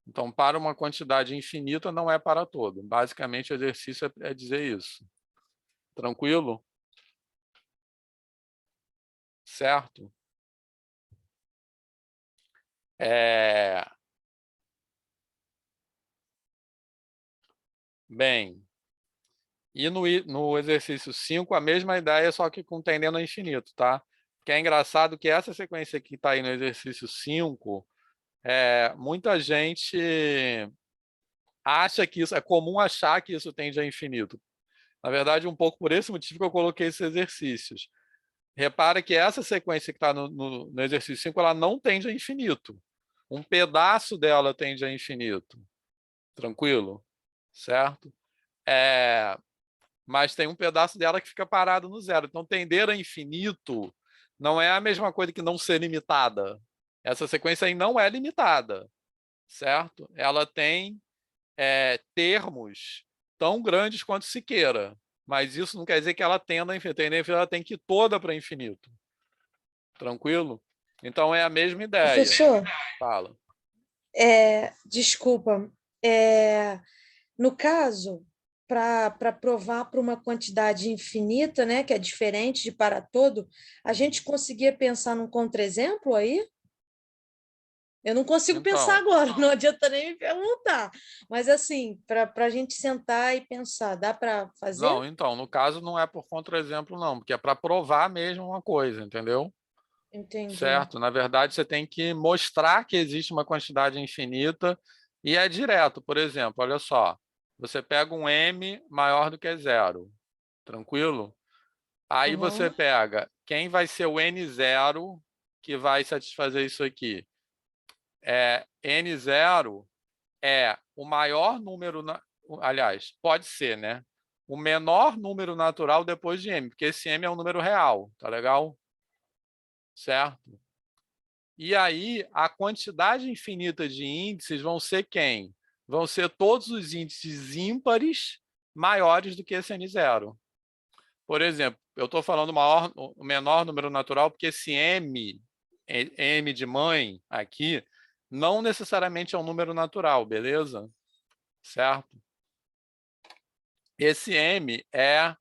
Então, para uma quantidade infinita, não é para todo. Basicamente, o exercício é dizer isso. Tranquilo? Certo? Bem, e no exercício 5, a mesma ideia, só que com tendendo a infinito, tá? Que é engraçado que essa sequência que está aí no exercício 5, muita gente acha que isso, é comum achar que isso tende a infinito. Na verdade, um pouco por esse motivo que eu coloquei esses exercícios. Repara que essa sequência que está no exercício 5, ela não tende a infinito. Um pedaço dela tende a infinito. Tranquilo? Certo? Mas tem um pedaço dela que fica parado no 0. Então, tender a infinito não é a mesma coisa que não ser limitada. Essa sequência aí não é limitada, certo? Ela tem termos tão grandes quanto se queira, mas isso não quer dizer que ela tenda a infinito. Ela tem que ir toda para infinito. Tranquilo? Então, é a mesma ideia. Professor, Fala. Desculpa. No caso, para provar para uma quantidade infinita, né, que é diferente de para todo, a gente conseguia pensar num contra-exemplo aí? Eu não consigo pensar agora, não adianta nem me perguntar. Mas, assim, para a gente sentar e pensar, dá para fazer? Não, então, no caso não é por contra-exemplo, não, porque é para provar mesmo uma coisa, entendeu? Entendi. Certo? Na verdade, você tem que mostrar que existe uma quantidade infinita e é direto. Por exemplo, olha só, você pega um m maior do que 0, tranquilo? Aí você pega quem vai ser o n0 que vai satisfazer isso aqui. N0 é o maior número, aliás, pode ser, né? O menor número natural depois de m, porque esse m é um número real, tá legal? Certo? E aí, a quantidade infinita de índices vão ser quem? Vão ser todos os índices ímpares maiores do que esse N0. Por exemplo, eu estou falando o menor número natural porque esse M de mãe aqui, não necessariamente é um número natural, beleza? Certo? Esse M é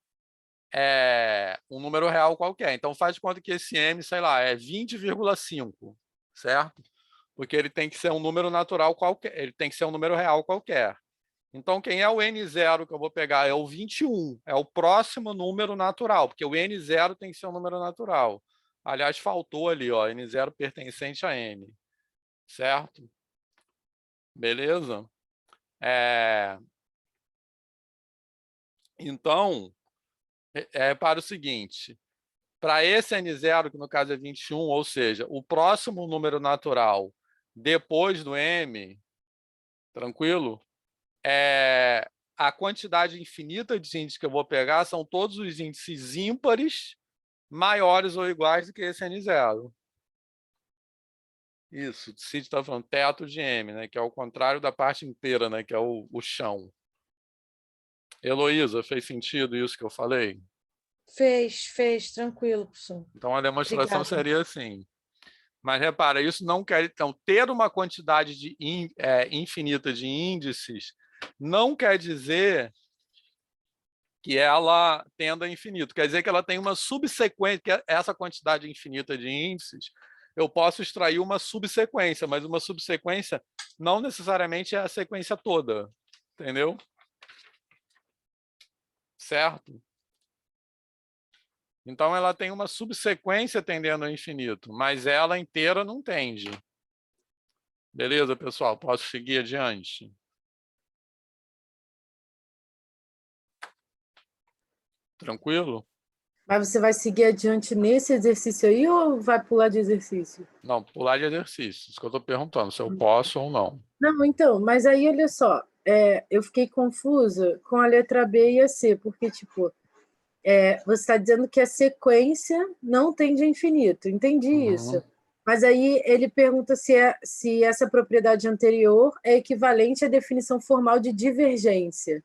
um número real qualquer. Então, faz de conta que esse M, sei lá, é 20,5, certo? Porque ele tem que ser um número natural qualquer, ele tem que ser um número real qualquer. Então, quem é o N0 que eu vou pegar? É o 21, é o próximo número natural, porque o N0 tem que ser um número natural. Aliás, faltou ali, ó, N0 pertencente a M, certo? Beleza? Então, para o seguinte, para esse N0, que no caso é 21, ou seja, o próximo número natural depois do M, tranquilo? A quantidade infinita de índices que eu vou pegar são todos os índices ímpares maiores ou iguais do que esse N0. Isso, o Cid está falando teto de M, né, que é o contrário da parte inteira, né, que é o chão. Heloísa, fez sentido isso que eu falei? Fez, tranquilo, professor. Então, a demonstração Obrigada. seria assim. Mas, repara, isso não quer... Então, ter uma quantidade infinita de índices não quer dizer que ela tenda a infinito. Quer dizer que ela tem uma subsequência, que essa quantidade infinita de índices, eu posso extrair uma subsequência, mas uma subsequência não necessariamente é a sequência toda. Entendeu? Certo? Então, ela tem uma subsequência tendendo ao infinito, mas ela inteira não tende. Beleza, pessoal? Posso seguir adiante? Tranquilo? Mas você vai seguir adiante nesse exercício aí ou vai pular de exercício? Não, pular de exercício. Isso que eu estou perguntando, se eu posso ou não. Não, então, mas aí olha só, eu fiquei confusa com a letra B e a C, porque, tipo, você está dizendo que a sequência não tende a infinito, entendi isso. Mas aí ele pergunta se essa propriedade anterior é equivalente à definição formal de divergência.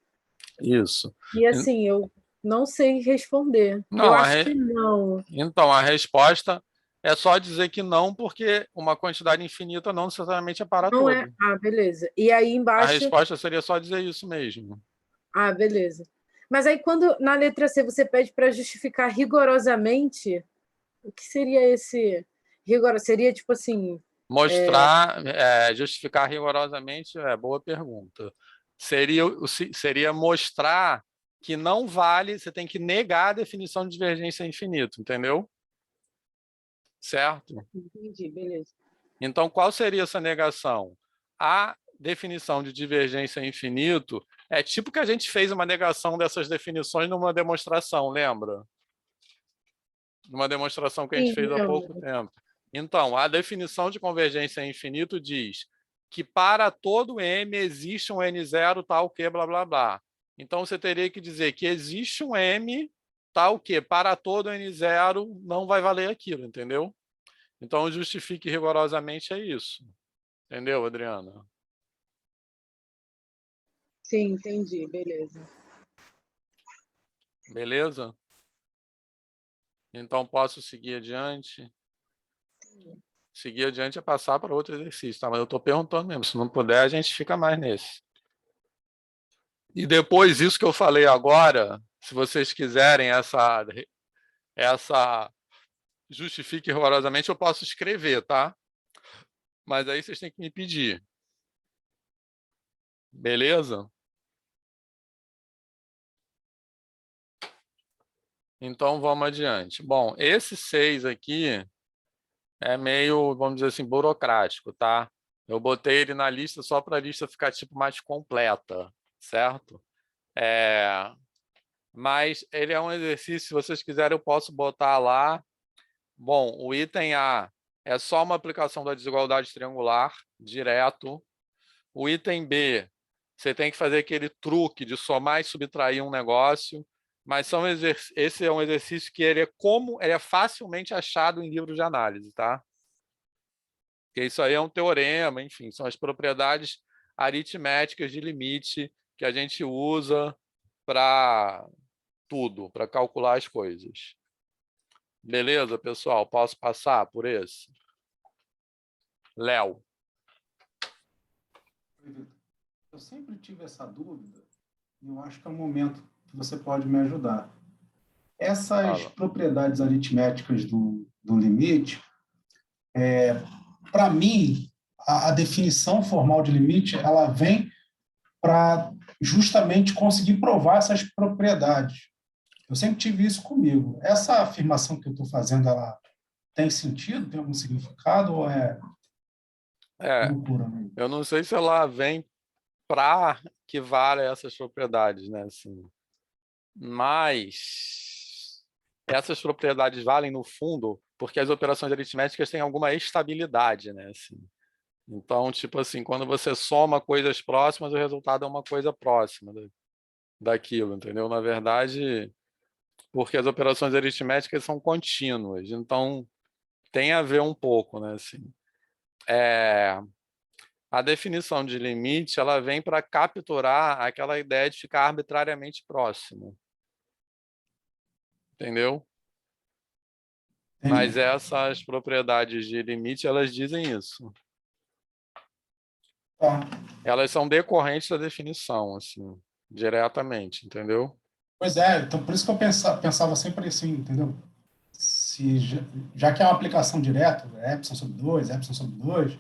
Isso. E assim, eu não sei responder. Não, Eu acho que não. Então, a resposta é só dizer que não, porque uma quantidade infinita não necessariamente é para Não todo. é. Ah, beleza. E aí A embaixo. resposta seria só dizer isso mesmo. Ah, beleza. Mas aí, quando na letra C você pede para justificar rigorosamente, o que seria esse rigor? Seria tipo assim. Mostrar, justificar rigorosamente, boa pergunta. Seria mostrar que não vale, você tem que negar a definição de divergência infinito, entendeu? Certo? Entendi, beleza. Então, qual seria essa negação? A definição de divergência infinito é tipo que a gente fez uma negação dessas definições numa demonstração, lembra? Numa demonstração que a gente fez há pouco tempo. Então, a definição de convergência infinito diz que para todo M existe um N0 tal que, blá, blá, blá. Então, você teria que dizer que existe um M tal que para todo N0 não vai valer aquilo, entendeu? Então, justifique rigorosamente é isso. Entendeu, Adriana? Sim, entendi, beleza. Beleza? Então, posso seguir adiante? Seguir adiante é passar para outro exercício, tá? Mas eu estou perguntando mesmo. Se não puder, a gente fica mais nesse. E depois, isso que eu falei agora, se vocês quiserem essa justifique rigorosamente, eu posso escrever, tá? Mas aí vocês têm que me pedir. Beleza? Então, vamos adiante. Bom, esse 6 aqui é meio, vamos dizer assim, burocrático, tá? Eu botei ele na lista só para a lista ficar tipo mais completa, certo? Mas ele é um exercício, se vocês quiserem, eu posso botar lá. Bom, o item A é só uma aplicação da desigualdade triangular, direto. O item B, você tem que fazer aquele truque de somar e subtrair um negócio, mas esse é um exercício que ele é facilmente achado em livros de análise, tá? Porque isso aí é um teorema, enfim, são as propriedades aritméticas de limite que a gente usa para tudo, para calcular as coisas. Beleza, pessoal? Posso passar por esse? Léo. Eu sempre tive essa dúvida e eu acho que é um momento que você pode me ajudar. Essas propriedades aritméticas do limite, para mim, a definição formal de limite, ela vem para justamente conseguir provar essas propriedades. Eu sempre tive isso comigo. Essa afirmação que eu estou fazendo, ela tem sentido? Tem algum significado? Ou é loucura mesmo? Eu não sei se ela vem para que valha essas propriedades, né? Assim, mas essas propriedades valem no fundo porque as operações aritméticas têm alguma estabilidade, né? Assim, então, tipo assim, quando você soma coisas próximas, o resultado é uma coisa próxima daquilo, entendeu? Na verdade, porque as operações aritméticas são contínuas, então tem a ver um pouco, né? Assim, a definição de limite, ela vem para capturar aquela ideia de ficar arbitrariamente próximo. Entendeu? Mas essas propriedades de limite, elas dizem isso. Elas são decorrentes da definição, assim, diretamente, entendeu? Pois é, então por isso que eu pensava sempre assim, entendeu? Se, já que é uma aplicação direta, epsilon sobre 2, epsilon sobre 2,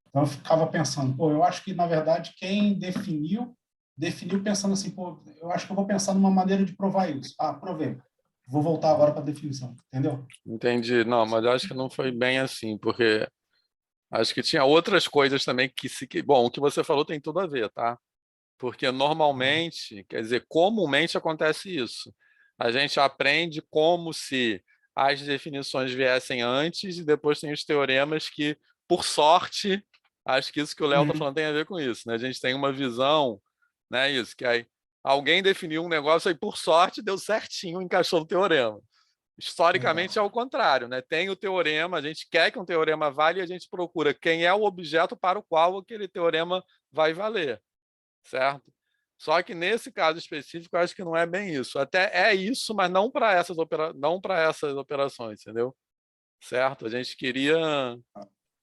então eu ficava pensando, pô, eu acho que, na verdade, quem definiu pensando assim, pô, eu acho que eu vou pensar numa maneira de provar isso. Ah, provei. Vou voltar agora para a definição, entendeu? Entendi. Não, mas eu acho que não foi bem assim, porque acho que tinha outras coisas também Bom, o que você falou tem tudo a ver, tá? Porque normalmente, quer dizer, comumente acontece isso. A gente aprende como se as definições viessem antes e depois tem os teoremas que, por sorte, acho que isso que o Léo está falando tem a ver com isso, né? A gente tem uma visão, né? Isso, que aí alguém definiu um negócio e, por sorte, deu certinho, encaixou no teorema. Historicamente é o contrário, né? Tem o teorema, a gente quer que um teorema valha e a gente procura quem é o objeto para o qual aquele teorema vai valer, certo? Só que nesse caso específico, eu acho que não é bem isso. Até é isso, mas não para essas operações, entendeu? Certo? A gente queria...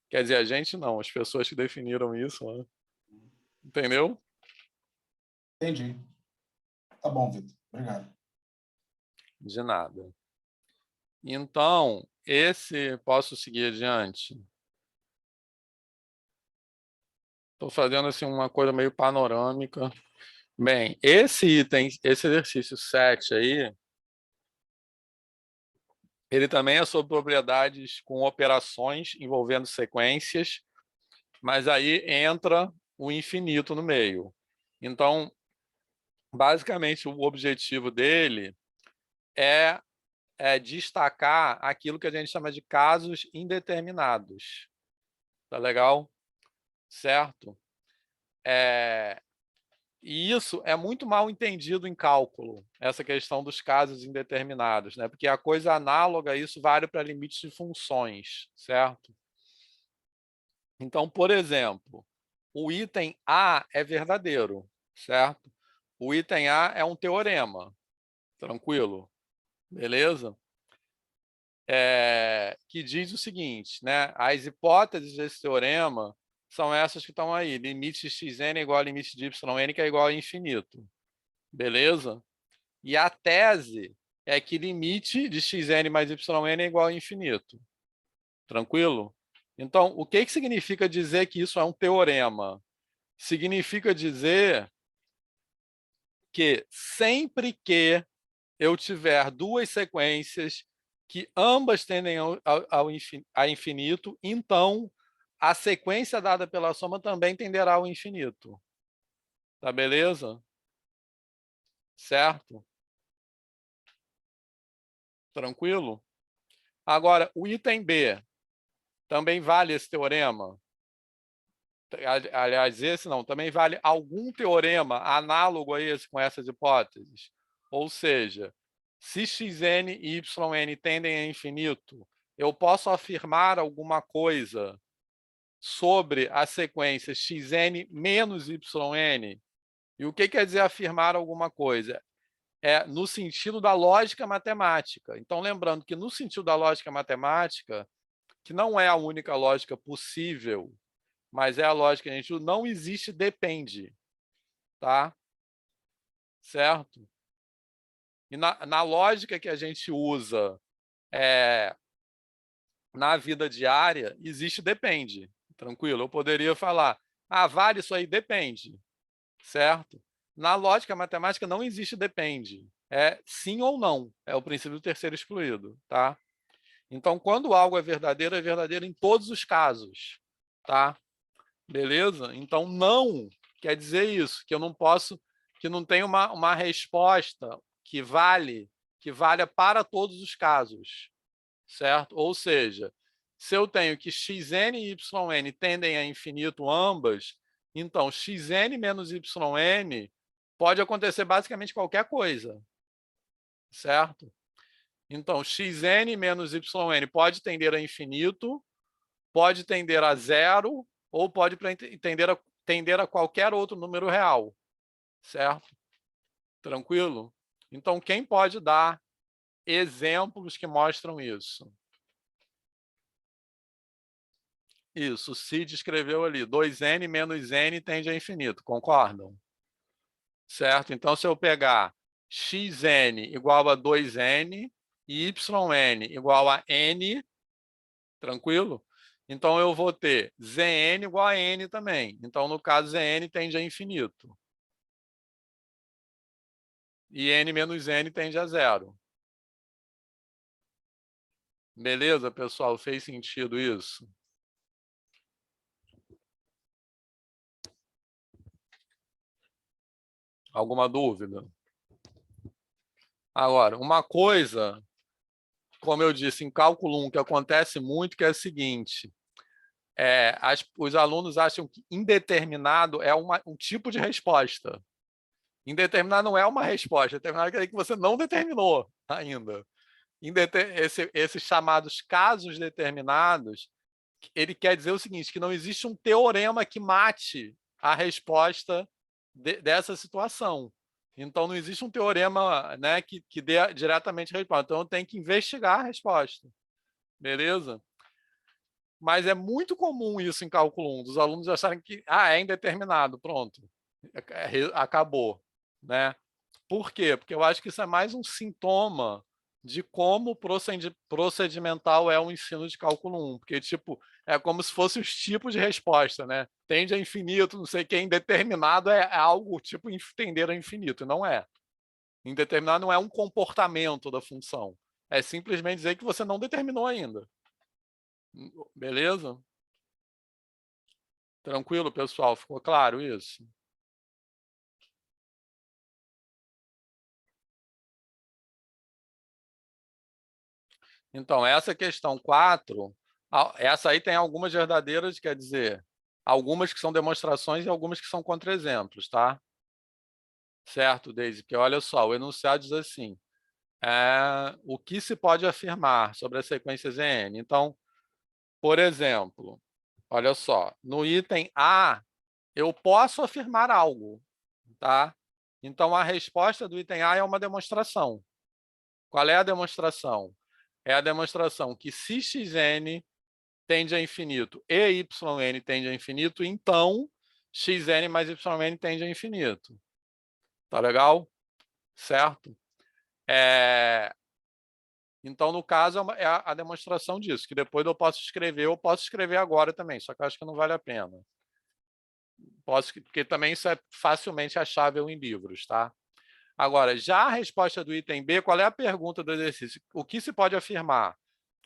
Quer dizer, a gente não, as pessoas que definiram isso, né? Entendeu? Entendi. Tá bom, Vitor. Obrigado. De nada. Então, posso seguir adiante? Estou fazendo assim uma coisa meio panorâmica. Bem, esse exercício 7 aí, ele também é sobre propriedades com operações envolvendo sequências, mas aí entra o infinito no meio. Então, basicamente, o objetivo dele é destacar aquilo que a gente chama de casos indeterminados. Tá legal? Certo? E isso é muito mal entendido em cálculo, essa questão dos casos indeterminados, né? Porque a coisa análoga a isso vale para limites de funções, certo? Então, por exemplo, o item A é verdadeiro, certo? O item A é um teorema, tranquilo? Beleza? Que diz o seguinte, né? As hipóteses desse teorema são essas que estão aí. Limite de xn é igual a limite de yn, que é igual a infinito. Beleza? E a tese é que limite de xn mais yn é igual a infinito. Tranquilo? Então, o que significa dizer que isso é um teorema? Significa dizer que sempre que eu tiver duas sequências que ambas tendem a infinito, então a sequência dada pela soma também tenderá ao infinito. Tá beleza? Certo? Tranquilo? Agora, o item B também vale esse teorema? Aliás, esse não, também vale algum teorema análogo a esse com essas hipóteses? Ou seja, se xn e yn tendem a infinito, eu posso afirmar alguma coisa sobre a sequência xn menos yn. E o que quer dizer afirmar alguma coisa? É no sentido da lógica matemática. Então, lembrando que no sentido da lógica matemática, que não é a única lógica possível, mas é a lógica que a gente usa, não existe depende. Tá? Certo? E na lógica que a gente usa na vida diária, existe depende. Tranquilo? Eu poderia falar, vale isso aí? Depende. Certo? Na lógica matemática não existe depende. É sim ou não. É o princípio do terceiro excluído. Tá? Então, quando algo é verdadeiro em todos os casos. Tá? Beleza? Então, não quer dizer isso, que eu não posso, que não tem uma resposta que valha para todos os casos. Certo? Ou seja, se eu tenho que xn e yn tendem a infinito ambas, então xn menos yn pode acontecer basicamente qualquer coisa. Certo? Então, xn menos yn pode tender a infinito, pode tender a zero, ou pode tender a qualquer outro número real. Certo? Tranquilo? Então, quem pode dar exemplos que mostram isso? Isso, o Cid escreveu ali, 2n menos n tende a infinito, concordam? Certo? Então, se eu pegar xn igual a 2n e yn igual a n, tranquilo? Então, eu vou ter Zn igual a n também. Então, no caso, Zn tende a infinito. E n menos n tende a zero. Beleza, pessoal? Fez sentido isso? Alguma dúvida? Agora, uma coisa, como eu disse, em cálculo 1, que acontece muito, que é o seguinte, os alunos acham que indeterminado é um tipo de resposta. Indeterminado não é uma resposta, determinado quer dizer que você não determinou ainda. Esses chamados casos determinados, ele quer dizer o seguinte, que não existe um teorema que mate a resposta dessa situação. Então, não existe um teorema, né, que dê diretamente a resposta. Então, eu tenho que investigar a resposta. Beleza? Mas é muito comum isso em cálculo 1, dos alunos acharem que é indeterminado, pronto, acabou. Né? Por quê? Porque eu acho que isso é mais um sintoma de como procedimental é o ensino de cálculo 1, porque tipo, é como se fossem os tipos de resposta, né? Tende a infinito, não sei o que, indeterminado é algo tipo tender a infinito, não é. Indeterminado não é um comportamento da função, é simplesmente dizer que você não determinou ainda. Beleza? Tranquilo, pessoal? Ficou claro isso? Então, essa questão 4, essa aí tem algumas verdadeiras, quer dizer, algumas que são demonstrações e algumas que são contra-exemplos, tá? Certo, Deise? Porque olha só, o enunciado diz assim, o que se pode afirmar sobre as sequências N? Então, por exemplo, olha só, no item A, eu posso afirmar algo, tá? Então, a resposta do item A é uma demonstração. Qual é a demonstração? É a demonstração que se xn tende a infinito e yn tende a infinito, então xn mais yn tende a infinito. Tá legal? Certo? Então, no caso, é a demonstração disso, que depois eu posso escrever agora também, só que eu acho que não vale a pena. Porque também isso é facilmente achável em livros, tá? Agora, já a resposta do item B, qual é a pergunta do exercício? O que se pode afirmar?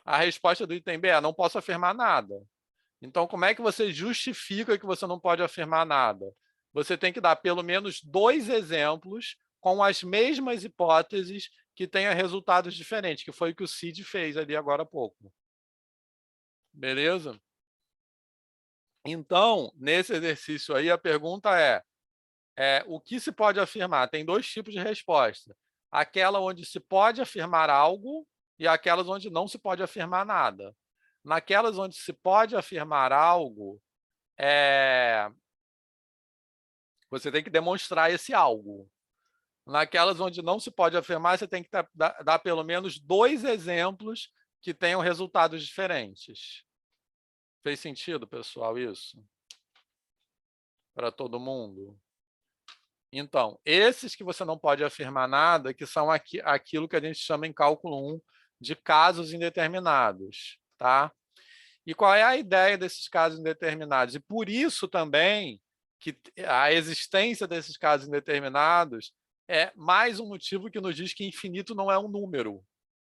A resposta do item B é: não posso afirmar nada. Então, como é que você justifica que você não pode afirmar nada? Você tem que dar pelo menos 2 exemplos com as mesmas hipóteses que tenha resultados diferentes, que foi o que o Cid fez ali agora há pouco. Beleza? Então, nesse exercício aí, a pergunta o que se pode afirmar? Tem 2 tipos de resposta. Aquela onde se pode afirmar algo e aquelas onde não se pode afirmar nada. Naquelas onde se pode afirmar algo, você tem que demonstrar esse algo. Naquelas onde não se pode afirmar, você tem que dar pelo menos 2 exemplos que tenham resultados diferentes. Fez sentido, pessoal, isso? Para todo mundo? Então, esses que você não pode afirmar nada, que são aquilo que a gente chama em cálculo 1 de casos indeterminados, tá? E qual é a ideia desses casos indeterminados? E por isso também que a existência desses casos indeterminados é mais um motivo que nos diz que infinito não é um número,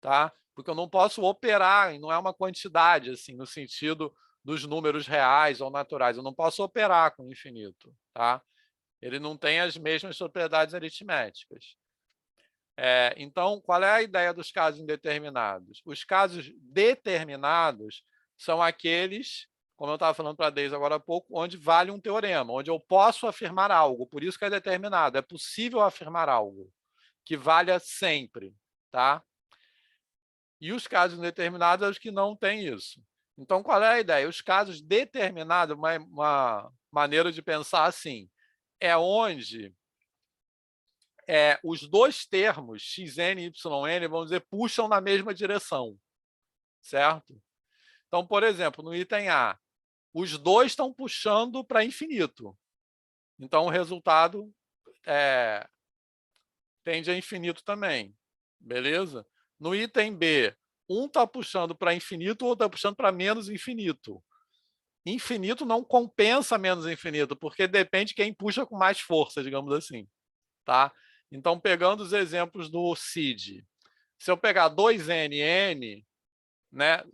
tá? Porque eu não posso operar, não é uma quantidade, assim, no sentido dos números reais ou naturais. Eu não posso operar com o infinito, tá? Ele não tem as mesmas propriedades aritméticas. Então, qual é a ideia dos casos indeterminados? Os casos determinados são aqueles, como eu estava falando para a Deise agora há pouco, onde vale um teorema, onde eu posso afirmar algo, por isso que é determinado, é possível afirmar algo que valha sempre, tá? E os casos indeterminados são os que não têm isso. Então, qual é a ideia? Os casos determinados, uma maneira de pensar assim, é onde os dois termos, xn e yn, vamos dizer, puxam na mesma direção, certo? Então, por exemplo, no item A, os dois estão puxando para infinito. Então, o resultado tende a infinito também, beleza? No item B, um está puxando para infinito, o outro está puxando para menos infinito. Infinito não compensa menos infinito, porque depende de quem puxa com mais força, digamos assim, tá? Então, pegando os exemplos do CID, se eu pegar 2nn, né,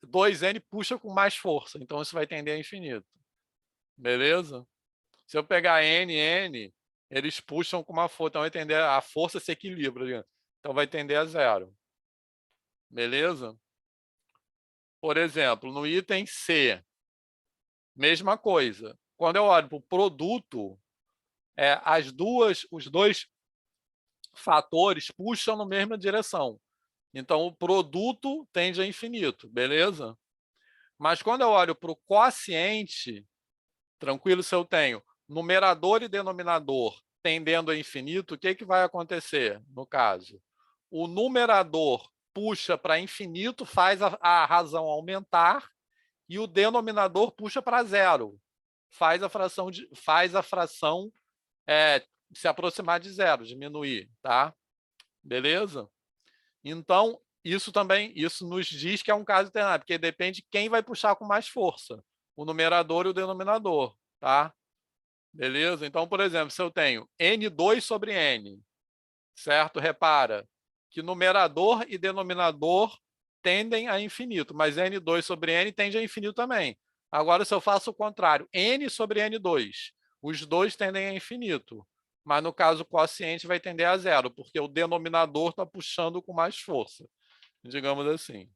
2n puxa com mais força, então isso vai tender a infinito. Beleza? Se eu pegar nn, eles puxam com uma força, então vai tender, a força se equilibra, então vai tender a 0. Beleza? Por exemplo, no item C, mesma coisa. Quando eu olho para o produto, os dois fatores puxam na mesma direção. Então, o produto tende a infinito, beleza? Mas quando eu olho para o quociente, tranquilo, se eu tenho numerador e denominador tendendo a infinito, o que vai acontecer no caso? O numerador puxa para infinito, faz a razão aumentar, e o denominador puxa para 0, faz a fração se aproximar de 0, diminuir, tá? Beleza? Então, isso nos diz que é um caso determinado, porque depende de quem vai puxar com mais força, o numerador e o denominador, tá? Beleza? Então, por exemplo, se eu tenho n2 sobre n, certo? Repara que numerador e denominador tendem a infinito, mas n2 sobre n tende a infinito também. Agora, se eu faço o contrário, n sobre n2, os dois tendem a infinito, mas no caso o quociente vai tender a 0, porque o denominador está puxando com mais força, digamos assim.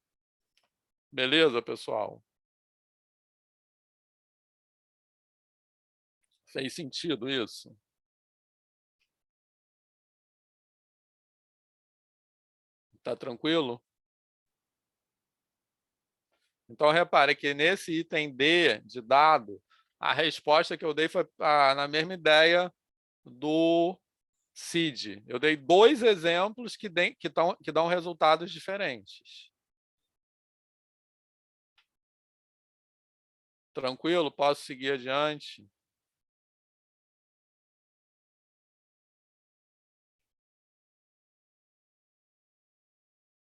Beleza, pessoal? Fez sentido isso? Tá tranquilo? Então, repare que nesse item D de dado, a resposta que eu dei foi na mesma ideia do CID. Eu dei 2 exemplos que dão resultados diferentes. Tranquilo? Posso seguir adiante?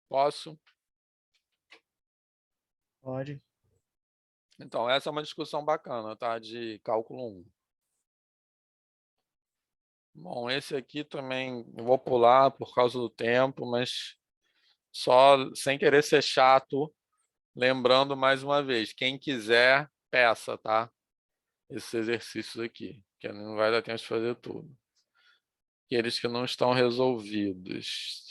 Posso? Pode. Então, essa é uma discussão bacana, tá? De cálculo 1. Bom, esse aqui também eu vou pular por causa do tempo, mas só sem querer ser chato, lembrando mais uma vez, quem quiser, peça, tá? Esses exercícios aqui, que não vai dar tempo de fazer tudo. Aqueles que não estão resolvidos.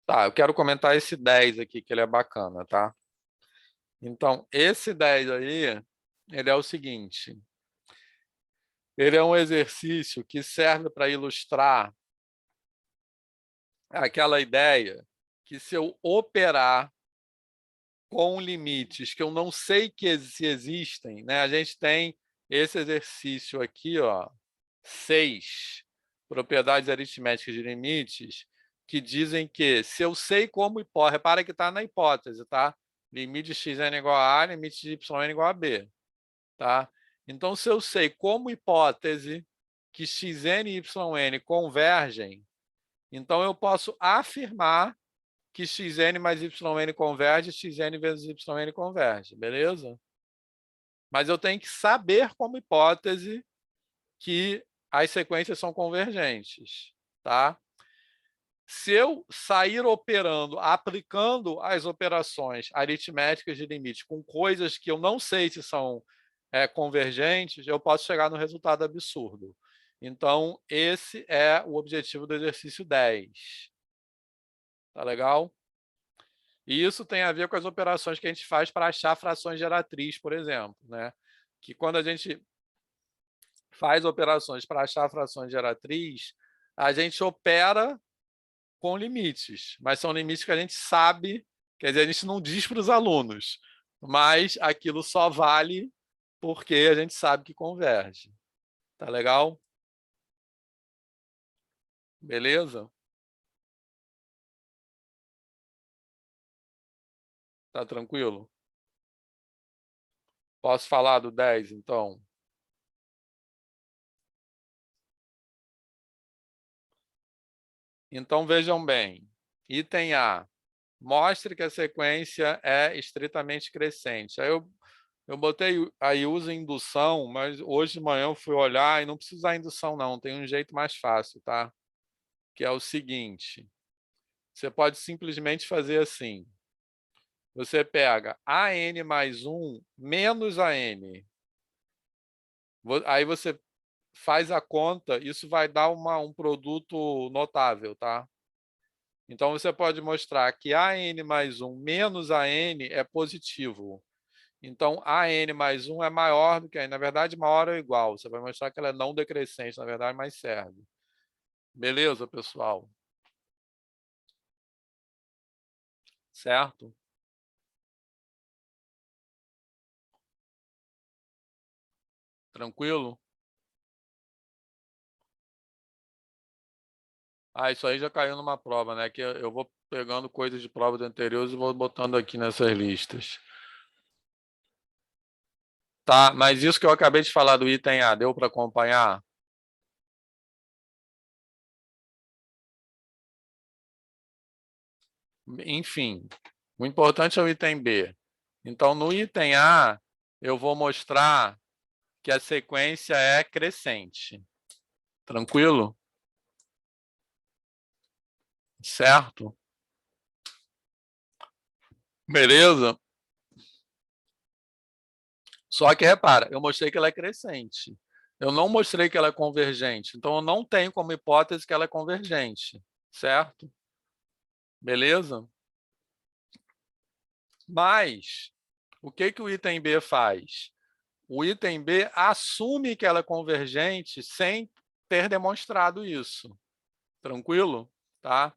Tá, eu quero comentar esse 10 aqui, que ele é bacana, tá? Então, esse 10 aí, ele é o seguinte. Ele é um exercício que serve para ilustrar aquela ideia que se eu operar com limites que eu não sei se existem, né? A gente tem esse exercício aqui, ó, 6 propriedades aritméticas de limites, que dizem que se eu sei como hipótese, repara que está na hipótese, tá? Limite de xn igual a A, limite de yn igual a B, tá? Então, se eu sei como hipótese que xn e yn convergem, então eu posso afirmar que xn mais yn converge, xn vezes yn converge, beleza? Mas eu tenho que saber como hipótese que as sequências são convergentes, tá? Se eu sair operando, aplicando as operações aritméticas de limite com coisas que eu não sei se são convergentes, eu posso chegar no resultado absurdo. Então, esse é o objetivo do exercício 10. Tá legal? E isso tem a ver com as operações que a gente faz para achar frações geratriz, por exemplo, né? Que quando a gente faz operações para achar frações geratriz, a gente opera com limites, mas são limites que a gente sabe, quer dizer, a gente não diz para os alunos, mas aquilo só vale porque a gente sabe que converge. Tá legal? Beleza? Tá tranquilo? Posso falar do 10, então? Então, vejam bem. Item A. Mostre que a sequência é estritamente crescente. Aí eu botei aí usa indução, mas hoje de manhã eu fui olhar e não precisa usar indução, não. Tem um jeito mais fácil, tá? Que é o seguinte. Você pode simplesmente fazer assim. Você pega AN mais 1 menos AN. Aí você faz a conta, isso vai dar um produto notável, tá? Então, você pode mostrar que AN mais 1 menos AN é positivo. Então, AN mais 1 é maior do que AN. Na verdade, maior ou igual. Você vai mostrar que ela é não decrescente, na verdade, mas serve. Beleza, pessoal? Certo? Tranquilo? Ah, isso aí já caiu numa prova, né? Que eu vou pegando coisas de provas anteriores e vou botando aqui nessas listas. Tá, mas isso que eu acabei de falar do item A, deu para acompanhar? Enfim, o importante é o item B. Então, no item A, eu vou mostrar que a sequência é crescente. Tranquilo? Certo? Beleza? Só que, repara, eu mostrei que ela é crescente. Eu não mostrei que ela é convergente. Então, eu não tenho como hipótese que ela é convergente. Certo? Beleza? Mas, o que o item B faz? O item B assume que ela é convergente sem ter demonstrado isso. Tranquilo? Tá?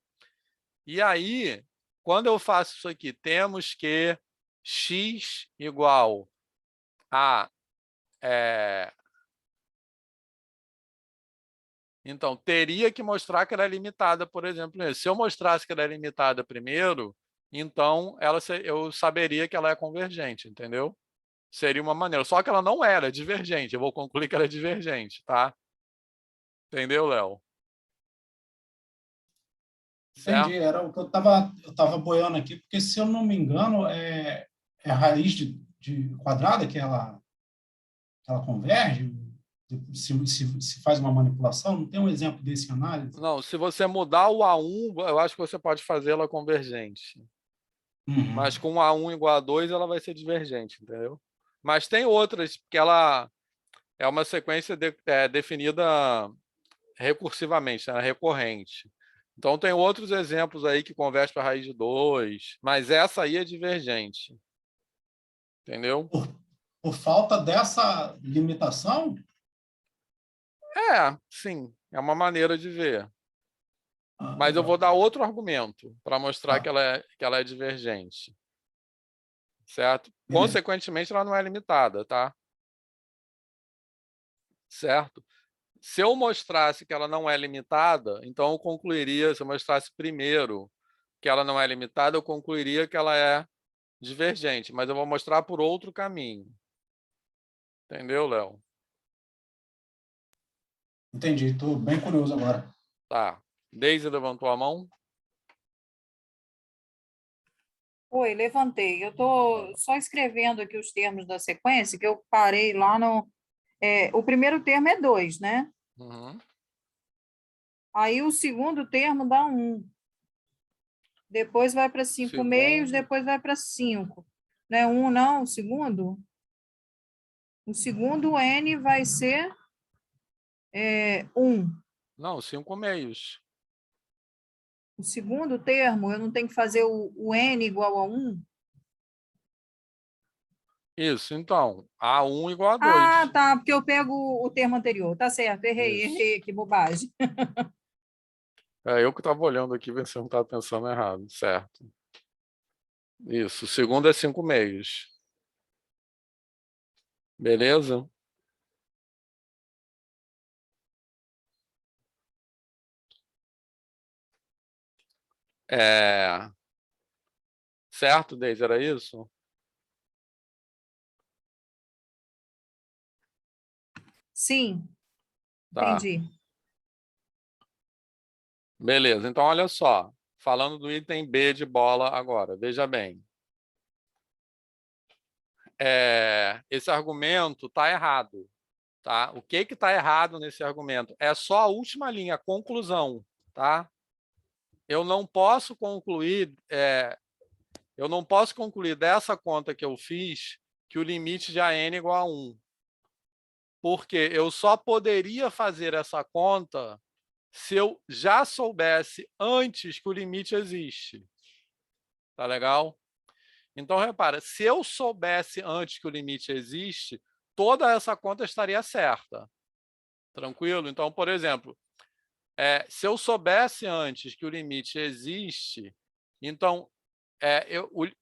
E aí, quando eu faço isso aqui, temos que x igual a... Então, teria que mostrar que ela é limitada, por exemplo. Se eu mostrasse que ela é limitada primeiro, então eu saberia que ela é convergente, entendeu? Seria uma maneira. Só que ela não era divergente. Eu vou concluir que ela é divergente, tá? Entendeu, Léo? Entendi, era o que eu estava boiando aqui, porque, se eu não me engano, é a raiz de quadrada que ela converge, se faz uma manipulação. Não tem um exemplo desse em análise? Não, se você mudar o A1, eu acho que você pode fazer ela convergente. Mas com A1 igual a 2, ela vai ser divergente, entendeu? Mas tem outras, que ela é uma sequência definida recursivamente, né? Recorrente. Então, tem outros exemplos aí que convergem para a raiz de 2, mas essa aí é divergente. Entendeu? Por falta dessa limitação? Sim. É uma maneira de ver. Mas eu vou dar outro argumento para mostrar que ela é divergente. certo? Beleza. Consequentemente, ela não é limitada, tá? Certo? Se eu mostrasse que ela não é limitada, então eu concluiria, se eu mostrasse primeiro que ela não é limitada, eu concluiria que ela é divergente, mas eu vou mostrar por outro caminho. Entendeu, Léo? Entendi, estou bem curioso agora. Tá. Deise levantou a mão? Oi, levantei. Eu estou só escrevendo aqui os termos da sequência, que eu parei lá no... o primeiro termo é 2, né? Uhum. Aí o segundo termo dá 1. Depois vai para 5 meios, depois vai para 5. Não é 1, não, o segundo? O segundo N vai ser 1. Não, 5 meios. O segundo termo, eu não tenho que fazer o N igual a 1? Isso, então. A1 igual a 2. Ah, tá, porque eu pego o termo anterior. Tá certo, errei, Isso. errei, que bobagem. É eu que estava olhando aqui, ver se eu não estava pensando errado. Certo. Isso. O segundo é 5 meios. Beleza? Certo, Deise, era isso? Sim, Tá. entendi. Beleza, então olha só. Falando do item B de bola agora, veja bem. Esse argumento está errado. Tá? O que está errado nesse argumento? É só a última linha, a conclusão. Tá? Eu não posso concluir dessa conta que eu fiz que o limite de AN é igual a 1. Porque eu só poderia fazer essa conta se eu já soubesse antes que o limite existe. Tá legal? Então, repara, se eu soubesse antes que o limite existe, toda essa conta estaria certa. Tranquilo? Então, por exemplo, se eu soubesse antes que o limite existe, então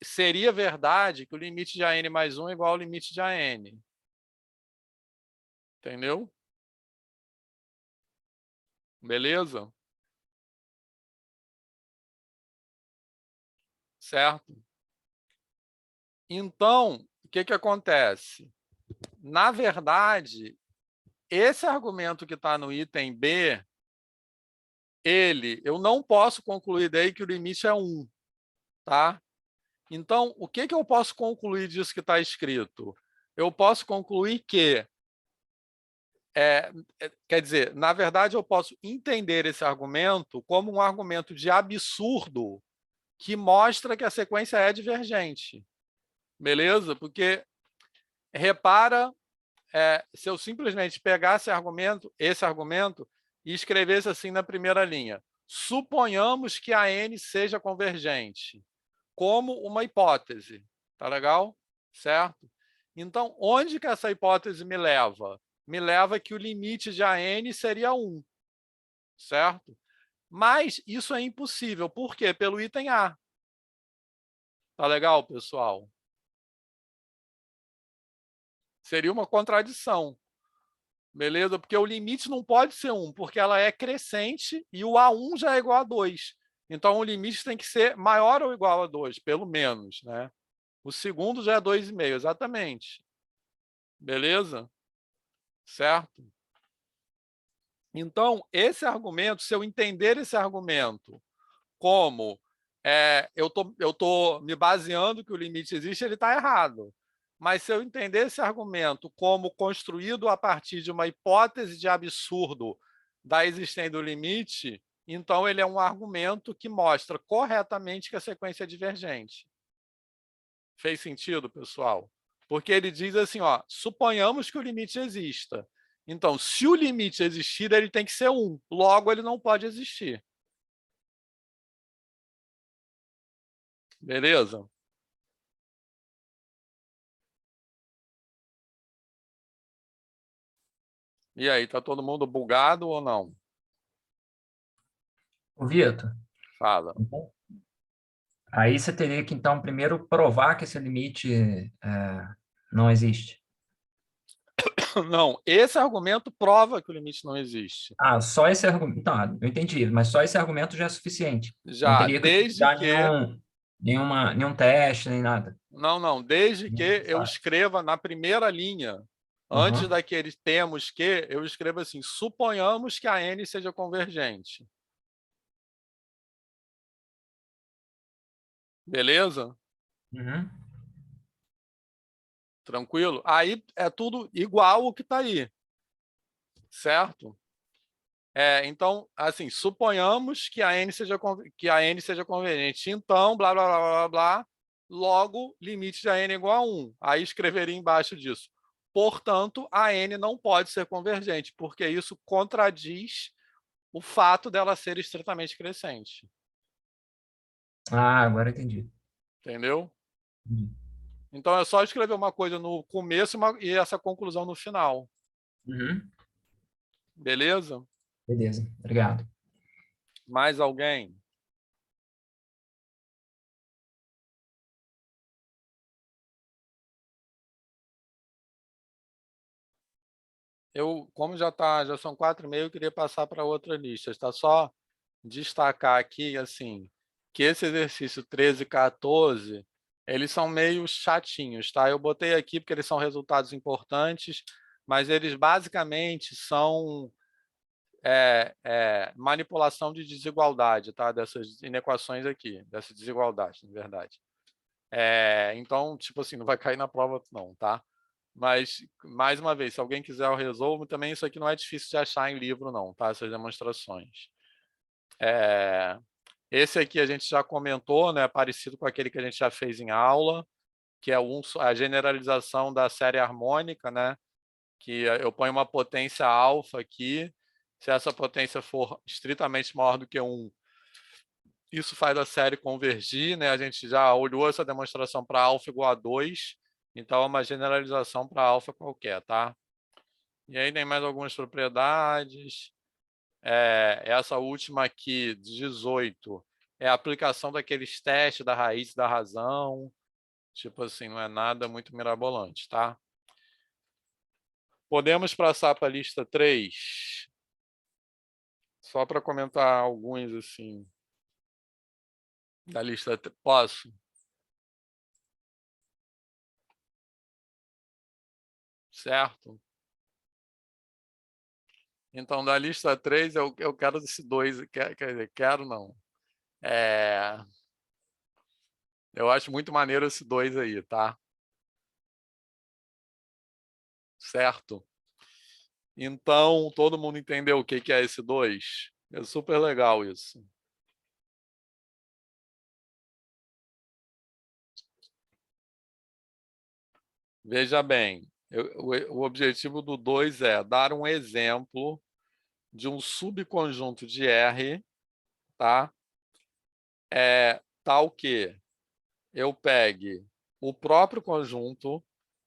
seria verdade que o limite de AN mais 1 é igual ao limite de AN. Entendeu? Beleza? Certo? Então, o que acontece? Na verdade, esse argumento que está no item B, eu não posso concluir daí que o limite é 1. Tá? Então, o que eu posso concluir disso que está escrito? Eu posso concluir que, quer dizer, na verdade, eu posso entender esse argumento como um argumento de absurdo que mostra que a sequência é divergente. Beleza? Porque, repara, se eu simplesmente pegasse esse argumento, e escrevesse assim na primeira linha: suponhamos que a N seja convergente, como uma hipótese. Tá legal? Certo? Então, onde que essa hipótese me leva? Me leva que o limite de AN seria 1. Certo? Mas isso é impossível. Por quê? Pelo item A. Tá legal, pessoal? Seria uma contradição. Beleza? Porque o limite não pode ser 1, porque ela é crescente e o A1 já é igual a 2. Então, o limite tem que ser maior ou igual a 2, pelo menos. Né? O segundo já é 2,5, exatamente. Beleza? Certo? Então, esse argumento, se eu entender esse argumento como eu tô me baseando que o limite existe, ele está errado. Mas se eu entender esse argumento como construído a partir de uma hipótese de absurdo da existência do limite, então ele é um argumento que mostra corretamente que a sequência é divergente. Fez sentido, pessoal? Porque ele diz assim, ó, suponhamos que o limite exista. Então, se o limite existir, ele tem que ser 1. Logo, ele não pode existir. Beleza? E aí, tá todo mundo bugado ou não? Ô, Vitor, Fala. Aí você teria que, então, primeiro provar que esse limite não existe. Não, esse argumento prova que o limite não existe. Ah, só esse argumento. Então, eu entendi, mas só esse argumento já é suficiente. Não Já, teria que desde utilizar que... nenhum teste, nem nada. Não, desde Não que é eu necessário. escreva na primeira linha, antes Aham. daquele temos que, eu escrevo assim, suponhamos que a N seja convergente. Beleza? Uhum. Tranquilo? Aí é tudo igual o que está aí, certo? Então, assim, suponhamos que a N seja convergente. Então, blá, blá, blá, blá, blá, logo, limite de a N é igual a 1. Aí escreveria embaixo disso. Portanto, a N não pode ser convergente, porque isso contradiz o fato dela ser estritamente crescente. Ah, agora entendi. Entendeu? Entendi. Então, é só escrever uma coisa no começo e essa conclusão no final. Uhum. Beleza? Beleza, obrigado. Mais alguém? Como já são 4h30, eu queria passar para outra lista. Está só destacar aqui, assim, que esse exercício 13 e 14, eles são meio chatinhos, tá? Eu botei aqui porque eles são resultados importantes, mas eles basicamente são manipulação de desigualdade, tá? Dessas inequações aqui, dessa desigualdade, na verdade. Então, tipo assim, não vai cair na prova não, tá? Mas, mais uma vez, se alguém quiser eu resolvo, também isso aqui não é difícil de achar em livro não, tá? Essas demonstrações. Esse aqui a gente já comentou, né? Parecido com aquele que a gente já fez em aula, que é a generalização da série harmônica, né? Que eu ponho uma potência alfa aqui. Se essa potência for estritamente maior do que 1, isso faz a série convergir, né? A gente já olhou essa demonstração para alfa igual a 2, então é uma generalização para alfa qualquer, tá? E aí tem mais algumas propriedades. Essa última aqui, 18, é a aplicação daqueles testes da raiz e da razão. Tipo assim, não é nada muito mirabolante, tá? Podemos passar para a lista 3. Só para comentar alguns, assim, da lista. Posso? Certo? Então, da lista 3, eu quero esse 2. Quer dizer, quero não. Eu acho muito maneiro esse 2 aí, tá? Certo? Então, todo mundo entendeu o que é esse 2? É super legal isso. Veja bem, o objetivo do 2 é dar um exemplo de um subconjunto de R, tá? Tal que eu pegue o próprio conjunto,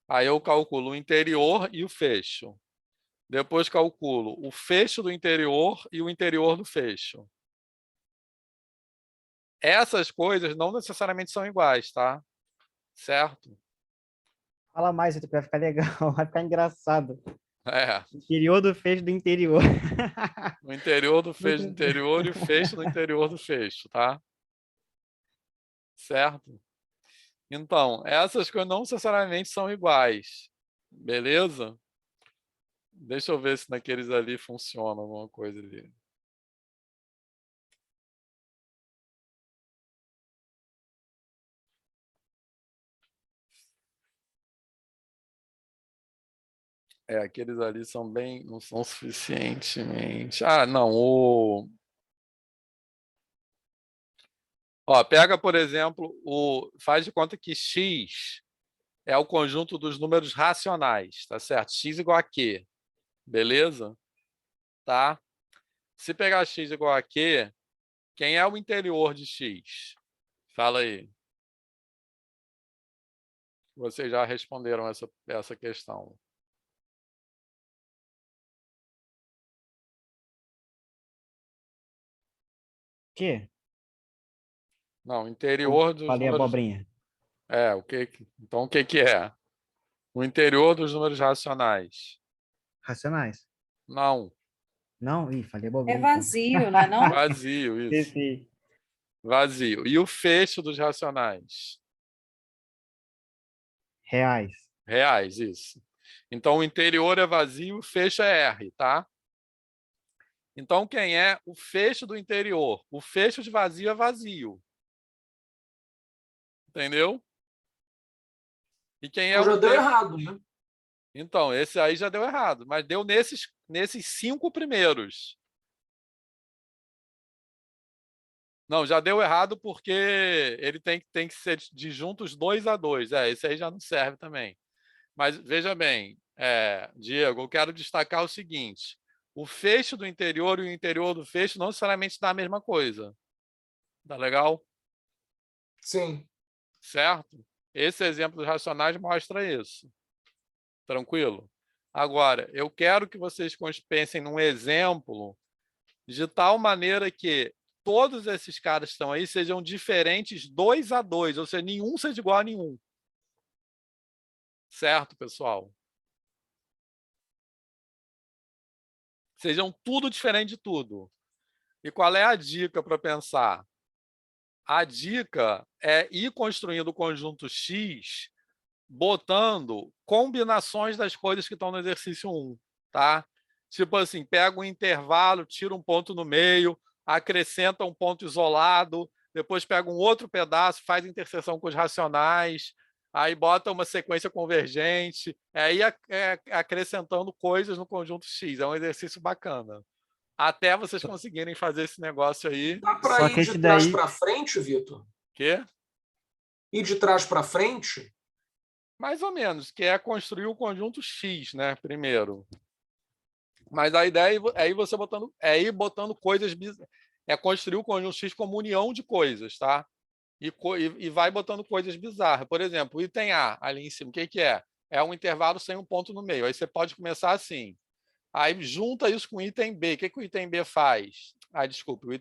aí eu calculo o interior e o fecho. Depois calculo o fecho do interior e o interior do fecho. Essas coisas não necessariamente são iguais, tá? Certo? Fala mais, Vitor, vai ficar legal, vai ficar engraçado. É. Interior do fecho do interior. O interior do fecho do Muito... interior e o fecho do interior do fecho, tá? Certo? Então, essas coisas não necessariamente são iguais. Beleza? Deixa eu ver se naqueles ali funciona alguma coisa ali. Aqueles ali são bem, não são suficientemente. Ah, não, Ó, pega, por exemplo, faz de conta que x é o conjunto dos números racionais, tá certo? X igual a Q, beleza? Tá? Se pegar x igual a Q, quem é o interior de x? Fala aí. Vocês já responderam essa questão. Quê? Não, interior dos Falei números... abobrinha. Então, o que que é? O interior dos números racionais. Racionais. Não, Não? Ih, falei É abobrinha. então. vazio, não é não? vazio, isso. Esqueci. Vazio. E o fecho dos racionais? Reais. Reais, isso. Então, o interior é vazio, o fecho é R, tá? Então, quem é o fecho do interior? O fecho de vazio é vazio. Entendeu? E quem é Então o já deu fecho? errado, né? Então, esse aí já deu errado, mas deu nesses 5 primeiros. Não, já deu errado porque ele tem que ser de juntos 2 a 2. Esse aí já não serve também. Mas veja bem, Diego, eu quero destacar o seguinte: o fecho do interior e o interior do fecho não necessariamente dá a mesma coisa. Tá legal? Sim. Certo? Esse exemplo dos racionais mostra isso. Tranquilo? Agora, eu quero que vocês pensem num exemplo de tal maneira que todos esses caras que estão aí sejam diferentes 2 a 2, ou seja, nenhum seja igual a nenhum. Certo, pessoal? Sejam tudo diferente de tudo. E qual é a dica para pensar? A dica é ir construindo o conjunto X, botando combinações das coisas que estão no exercício 1, tá? Tipo assim, pega um intervalo, tira um ponto no meio, acrescenta um ponto isolado, depois pega um outro pedaço, faz interseção com os racionais, aí bota uma sequência convergente, aí acrescentando coisas no conjunto X. É um exercício bacana. Até vocês conseguirem fazer esse negócio aí. Dá para Só ir que de esse trás daí, para frente, Vitor? Quê? Ir de trás para frente? Mais ou menos, que é construir o conjunto X, né? Primeiro. Mas a ideia é ir você botando coisas é construir o conjunto X como união de coisas, tá? E vai botando coisas bizarras. Por exemplo, o item A, ali em cima, o que que é? É um intervalo sem um ponto no meio. Aí você pode começar assim. Aí junta isso com o item B. O que que o item B faz? Ah, desculpe, o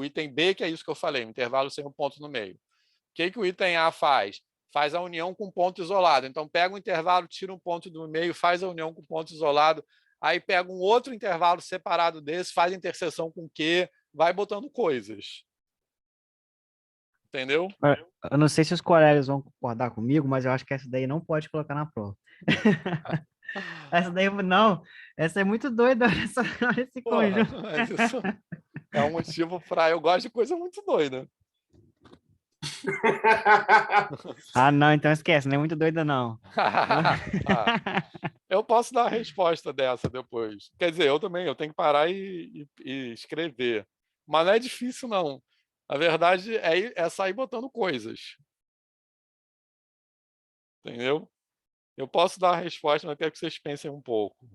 item B, que é isso que eu falei, um intervalo sem um ponto no meio. O que que o item A faz? Faz a união com ponto isolado. Então, pega um intervalo, tira um ponto do meio, faz a união com ponto isolado, aí pega um outro intervalo separado desse, faz interseção com Q, vai botando coisas. Entendeu? eu não sei se os colegas vão concordar comigo, mas eu acho que essa daí não pode colocar na prova. Essa daí, não, essa é muito doida, olha esse Porra, conjunto. mas isso é um motivo para... Eu gosto de coisa muito doida. Ah, não, então esquece, não é muito doida, não. Tá. Eu posso dar a resposta dessa depois. Quer dizer, eu também, eu tenho que parar e escrever. Mas não é difícil, não. A verdade é sair botando coisas. Entendeu? Eu posso dar a resposta, mas eu quero que vocês pensem um pouco.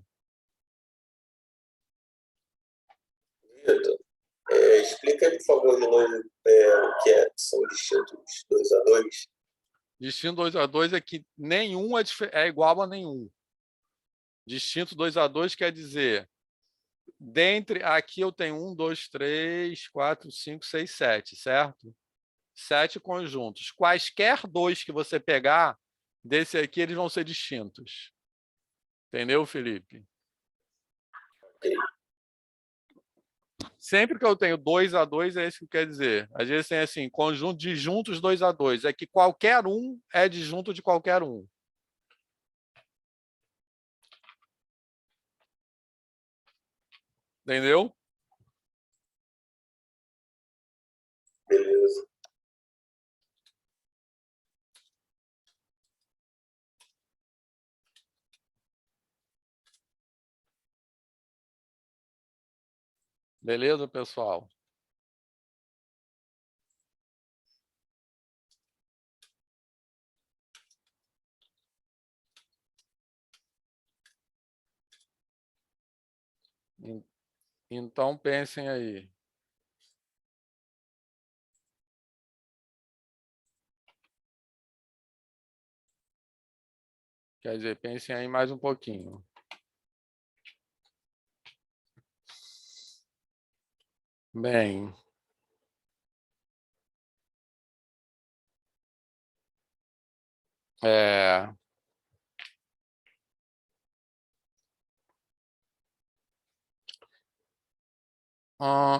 Vitor, explica aí, por favor, de novo o que são distintos 2 a 2. Distinto 2 a 2 é que nenhum é igual a nenhum. Distinto 2 a 2 quer dizer, aqui eu tenho 1, 2, 3, 4, 5, 6, 7, certo? 7 conjuntos. Quaisquer dois que você pegar, desse aqui, eles vão ser distintos. Entendeu, Felipe? Sempre que eu tenho 2 a 2, é isso que quer dizer. Às vezes tem assim, conjunto de juntos 2 a 2. É que qualquer um é disjunto de qualquer um. Entendeu? Beleza. Beleza, pessoal? Então, pensem aí. Quer dizer, pensem aí mais um pouquinho. Bem,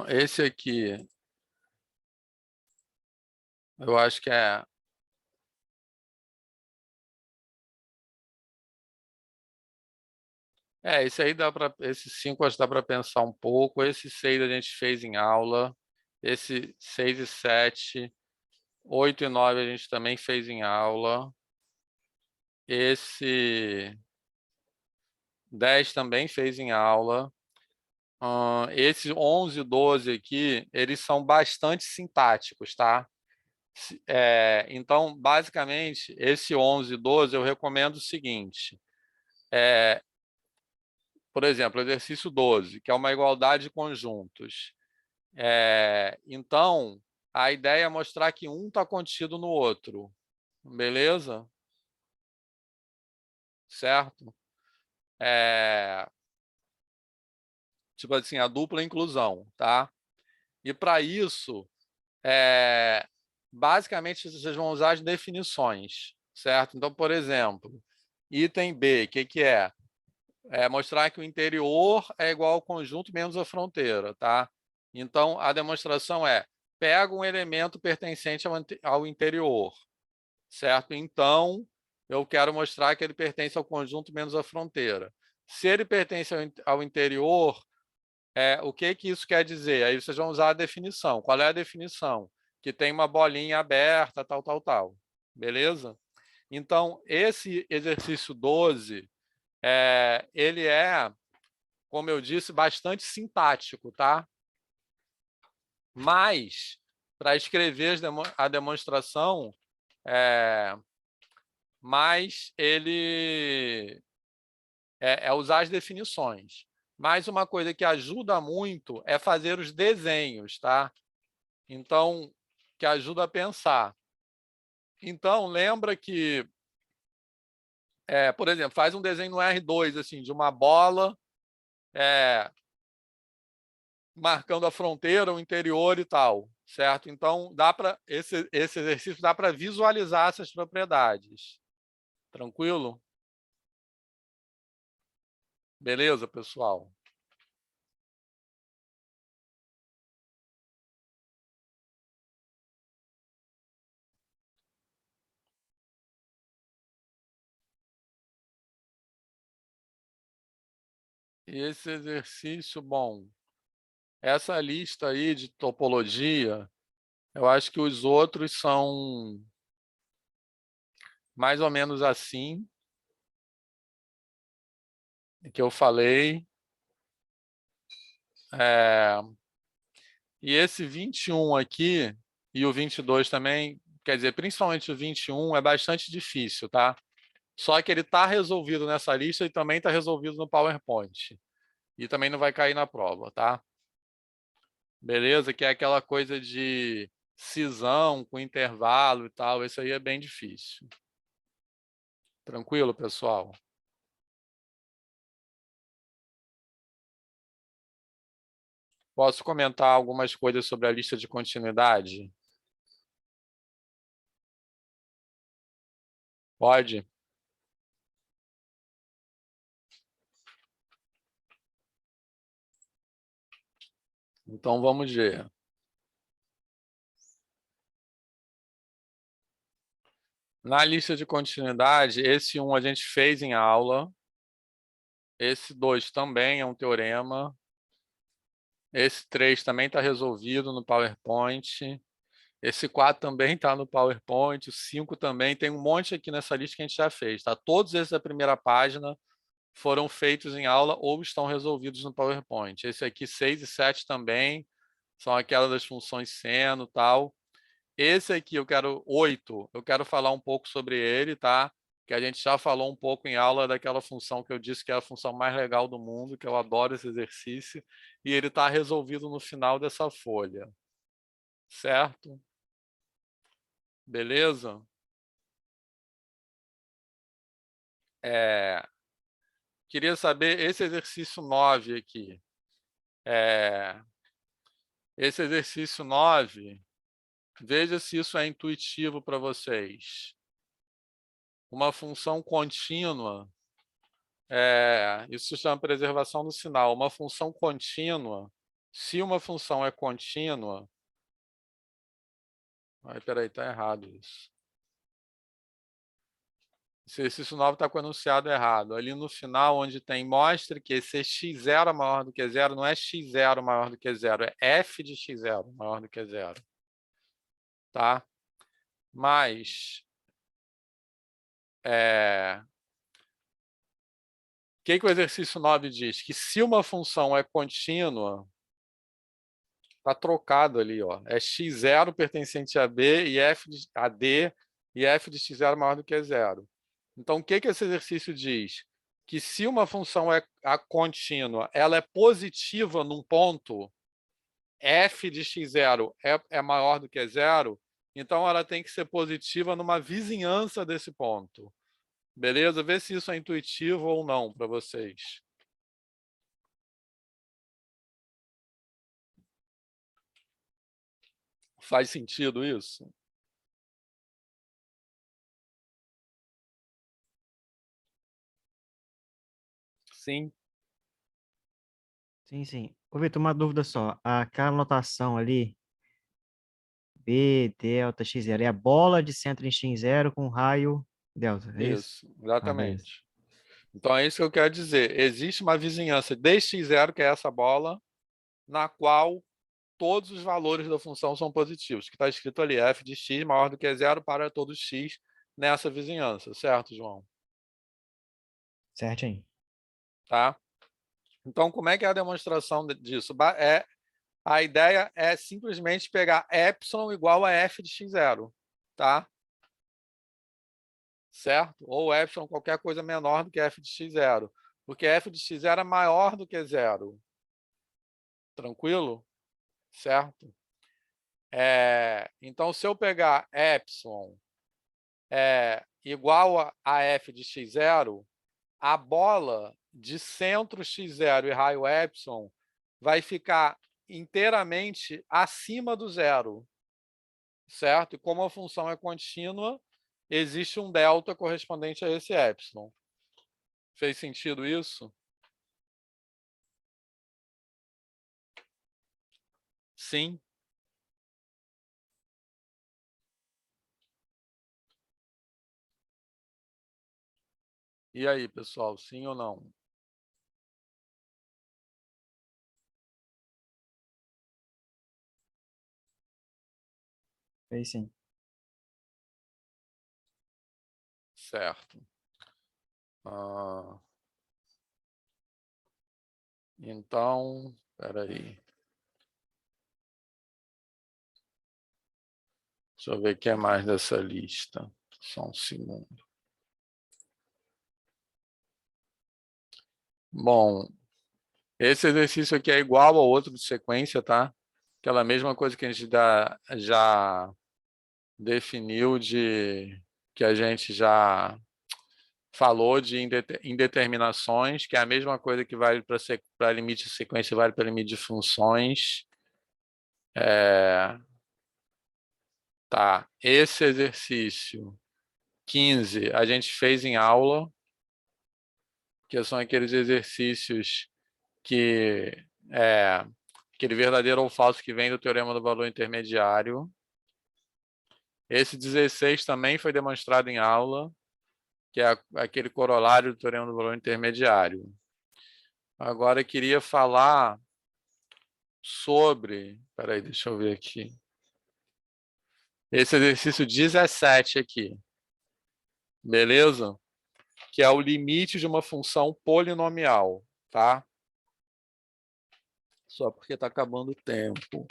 Esse aqui, eu acho que é... esse aí dá para... Esses 5 acho que dá para pensar um pouco. Esse 6 a gente fez em aula. Esse 6 e 7, 8 e 9 a gente também fez em aula. Esse 10 também fez em aula. Esses 11 e 12 aqui, eles são bastante sintáticos, tá? Então, basicamente, esse 11 e 12 eu recomendo o seguinte. Por exemplo, exercício 12, que é uma igualdade de conjuntos. Então, a ideia é mostrar que um está contido no outro. Beleza? Certo? Tipo assim, a dupla inclusão, tá? E para isso, basicamente, vocês vão usar as definições, certo? Então, por exemplo, item B, o que é? Mostrar que o interior é igual ao conjunto menos a fronteira, tá? Então, a demonstração é, pega um elemento pertencente ao interior, certo? Então, eu quero mostrar que ele pertence ao conjunto menos a fronteira. Se ele pertence ao interior, o que isso quer dizer? Aí vocês vão usar a definição. Qual é a definição? Que tem uma bolinha aberta, tal, tal, tal. Beleza? Então, esse exercício 12, ele é, como eu disse, bastante sintático, tá? Mas, para escrever a demonstração, mais ele usar as definições. Mas uma coisa que ajuda muito é fazer os desenhos, tá? Então, que ajuda a pensar. Então, lembra que, por exemplo, faz um desenho no R2, assim, de uma bola marcando a fronteira, o interior e tal, certo? Então, dá para esse exercício dá para visualizar essas propriedades. Tranquilo? Beleza, pessoal? E esse exercício, bom, essa lista aí de topologia, eu acho que os outros são mais ou menos assim que eu falei. E esse 21 aqui e o 22 também, quer dizer, principalmente o 21 é bastante difícil, tá? Só que ele está resolvido nessa lista e também está resolvido no PowerPoint. E também não vai cair na prova, tá? Beleza? Que é aquela coisa de cisão com intervalo e tal. Isso aí é bem difícil. Tranquilo, pessoal? Posso comentar algumas coisas sobre a lista de continuidade? Pode? Então, vamos ver. Na lista de continuidade, esse 1 a gente fez em aula. Esse 2 também é um teorema. Esse 3 também está resolvido no PowerPoint. Esse 4 também está no PowerPoint. O 5 também. Tem um monte aqui nessa lista que a gente já fez. Tá? Todos esses da primeira página foram feitos em aula ou estão resolvidos no PowerPoint. Esse aqui, 6 e 7 também, são aquelas das funções seno e tal. Esse aqui, 8, eu quero falar um pouco sobre ele, tá? Que a gente já falou um pouco em aula daquela função que eu disse que é a função mais legal do mundo, que eu adoro esse exercício, e ele está resolvido no final dessa folha. Certo? Beleza? Queria saber esse exercício 9 aqui. Esse exercício 9, veja se isso é intuitivo para vocês. uma função contínua, isso se chama preservação do sinal. Uma função contínua, se uma função é contínua... Peraí, está errado isso. Esse exercício 9 está com o enunciado errado. Ali no final, onde tem mostre que se x0 é maior do que zero, não é x0 maior do que zero, é f de x0 maior do que zero. Tá? Mas... o que o exercício 9 diz? Que se uma função é contínua, está trocado ali, ó. É x0 pertencente a B e a D e f de x0 maior do que zero. Então, o que esse exercício diz? Que se uma função é contínua, ela é positiva num ponto, f de x0 é maior do que zero, então ela tem que ser positiva numa vizinhança desse ponto. Beleza? Vê se isso é intuitivo ou não para vocês. Faz sentido isso? Sim. Sim, sim. Ô, Vitor, uma dúvida só. Aquela anotação ali, B, delta, x0, é a bola de centro em x0 com raio delta, é isso? Isso, Ah, beleza. exatamente. Então, é isso que eu quero dizer. Existe uma vizinhança de x0, que é essa bola, na qual todos os valores da função são positivos, que está escrito ali, f de x maior do que zero para todo x nessa vizinhança, certo, João? Certinho. Tá? Então, como é que é a demonstração disso? A ideia é simplesmente pegar epsilon igual a f de x0, tá? Certo? Ou epsilon qualquer coisa menor do que f de x0, porque f de x0 é maior do que zero. Tranquilo? Certo? Então, se eu pegar epsilon igual a f de x0, a bola de centro x0 e raio epsilon vai ficar inteiramente acima do zero, certo? E como a função é contínua, existe um delta correspondente a esse epsilon. Fez sentido isso? Sim. E aí, pessoal, sim ou não? Fez sim. Certo. Então, espera aí. Deixa eu ver o que é mais dessa lista. Só um segundo. Bom, esse exercício aqui é igual ao outro de sequência, tá? Aquela mesma coisa que a gente já definiu que a gente já falou de indeterminações, que é a mesma coisa que vale para limite de sequência, vale para limite de funções. Tá, esse exercício 15 a gente fez em aula, que são aqueles exercícios que aquele verdadeiro ou falso que vem do teorema do valor intermediário. Esse 16 também foi demonstrado em aula, que é aquele corolário do teorema do valor intermediário. Agora eu queria falar sobre... Espera aí, deixa eu ver aqui. Esse exercício 17 aqui. Beleza? Que é o limite de uma função polinomial, tá? Só porque está acabando o tempo.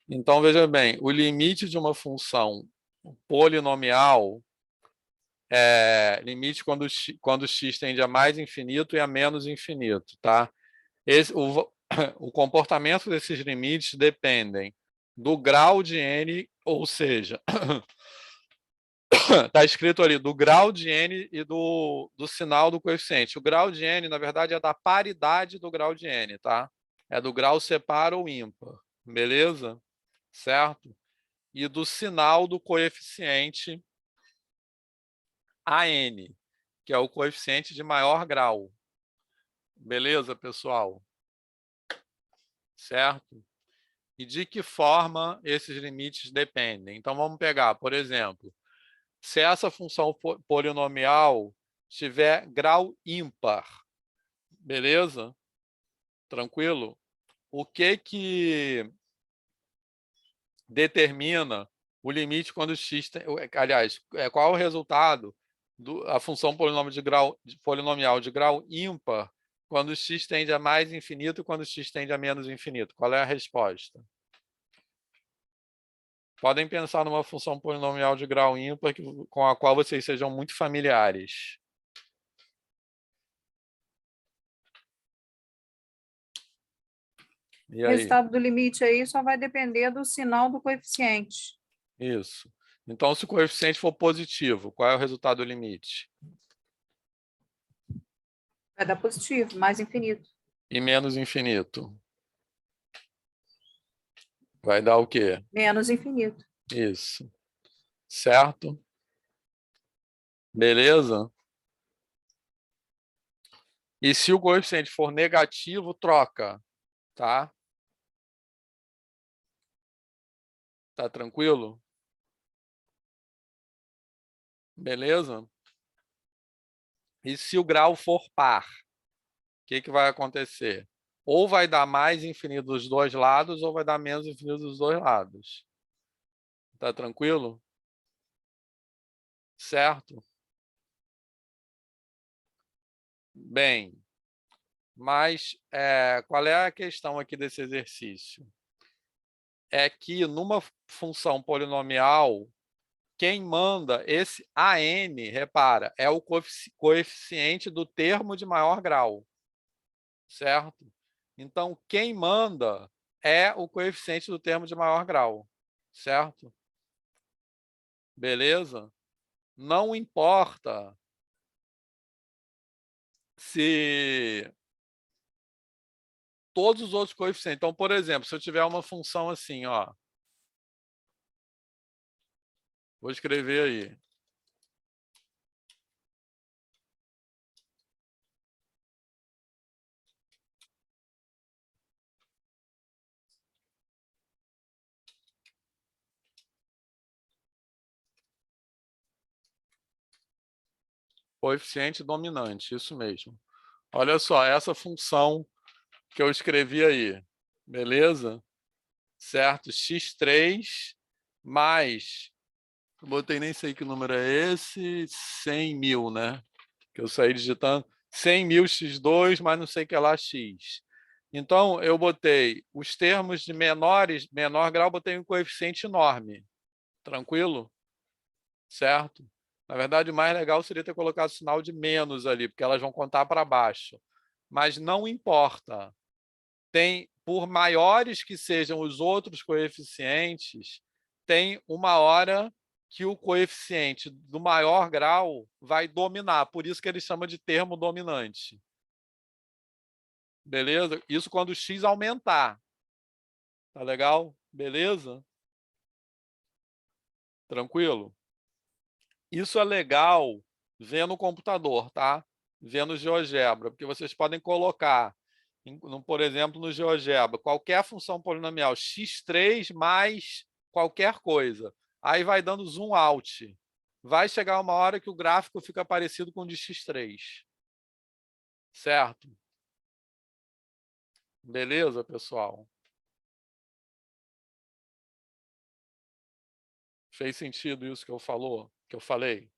Então, veja bem, o limite de uma função polinomial limite quando x tende a mais infinito e a menos infinito, tá? O comportamento desses limites dependem do grau de n, ou seja, está escrito ali do grau de n e do sinal do coeficiente. O grau de n, na verdade, é da paridade do grau de n, tá? É do grau separa ou ímpar, beleza? Certo? E do sinal do coeficiente AN, que é o coeficiente de maior grau. Beleza, pessoal? Certo? E de que forma esses limites dependem? Então, vamos pegar, por exemplo, se essa função polinomial tiver grau ímpar, beleza? Tranquilo? O que determina o limite quando x tem, aliás, qual é o resultado da função polinomial de grau ímpar quando x tende a mais infinito e quando x tende a menos infinito? Qual é a resposta? Podem pensar numa função polinomial de grau ímpar com a qual vocês sejam muito familiares. E O aí? resultado do limite aí só vai depender do sinal do coeficiente. Isso. Então, se o coeficiente for positivo, qual é o resultado do limite? Vai dar positivo, mais infinito. E menos infinito? Vai dar o quê? Menos infinito. Isso. Certo? Beleza? E se o coeficiente for negativo, troca. Tá? Tá tranquilo? Beleza? E se o grau for par, o que vai acontecer? Ou vai dar mais infinito dos dois lados, ou vai dar menos infinito dos dois lados. Tá tranquilo? Certo? Bem, mas qual é a questão aqui desse exercício? É que numa função polinomial, quem manda esse AN, repara, é o coeficiente do termo de maior grau. Certo? Então, quem manda é o coeficiente do termo de maior grau. Certo? Beleza? Não importa se todos os outros coeficientes. Então, por exemplo, se eu tiver uma função assim, ó, vou escrever aí. Coeficiente dominante, isso mesmo. Olha só, essa função que eu escrevi aí, beleza? Certo? x3 mais, eu botei nem sei que número é esse, 100.000, né? Que eu saí digitando 100.000 x2 mais não sei o que lá x. Então, eu botei os termos de menor grau, botei um coeficiente enorme. Tranquilo? Certo? Na verdade, o mais legal seria ter colocado o sinal de menos ali, porque elas vão contar para baixo. Mas não importa. Por maiores que sejam os outros coeficientes, tem uma hora que o coeficiente do maior grau vai dominar. Por isso que ele chama de termo dominante. Beleza? Isso quando o x aumentar. Tá legal? Beleza? Tranquilo? Isso é legal ver no computador, tá? Ver no GeoGebra, porque vocês podem colocar, por exemplo, no GeoGebra, qualquer função polinomial x3 mais qualquer coisa. Aí vai dando zoom out. Vai chegar uma hora que o gráfico fica parecido com o de x3. Certo? Beleza, pessoal? Fez sentido isso que eu falei?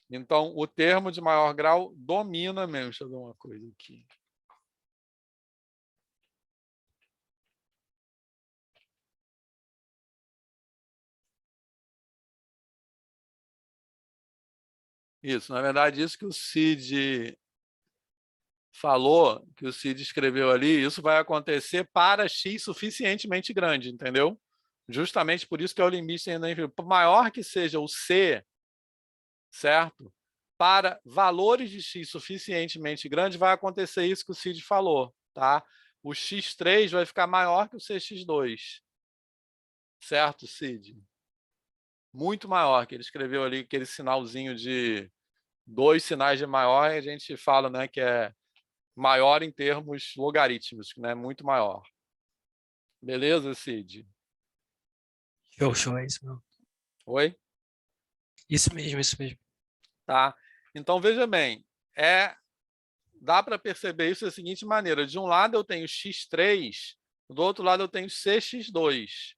Então, o termo de maior grau domina mesmo. Deixa eu ver uma coisa aqui. Isso, na verdade, isso que o Cid falou, que o Cid escreveu ali, isso vai acontecer para x suficientemente grande, entendeu? Justamente por isso que é o limite ainda infinito. Por maior que seja o C, certo? Para valores de x suficientemente grandes, vai acontecer isso que o Cid falou, tá? O x3 vai ficar maior que o cx2. Certo, Cid? muito maior, que ele escreveu ali aquele sinalzinho de 2 sinais de maior, e a gente fala, né, que é maior em termos logarítmicos, né, muito maior. Beleza, Cid? Show, é isso mesmo. Oi? Isso mesmo, isso mesmo. Tá? Então, veja bem, dá para perceber isso da seguinte maneira. De um lado eu tenho x3, do outro lado eu tenho cx2.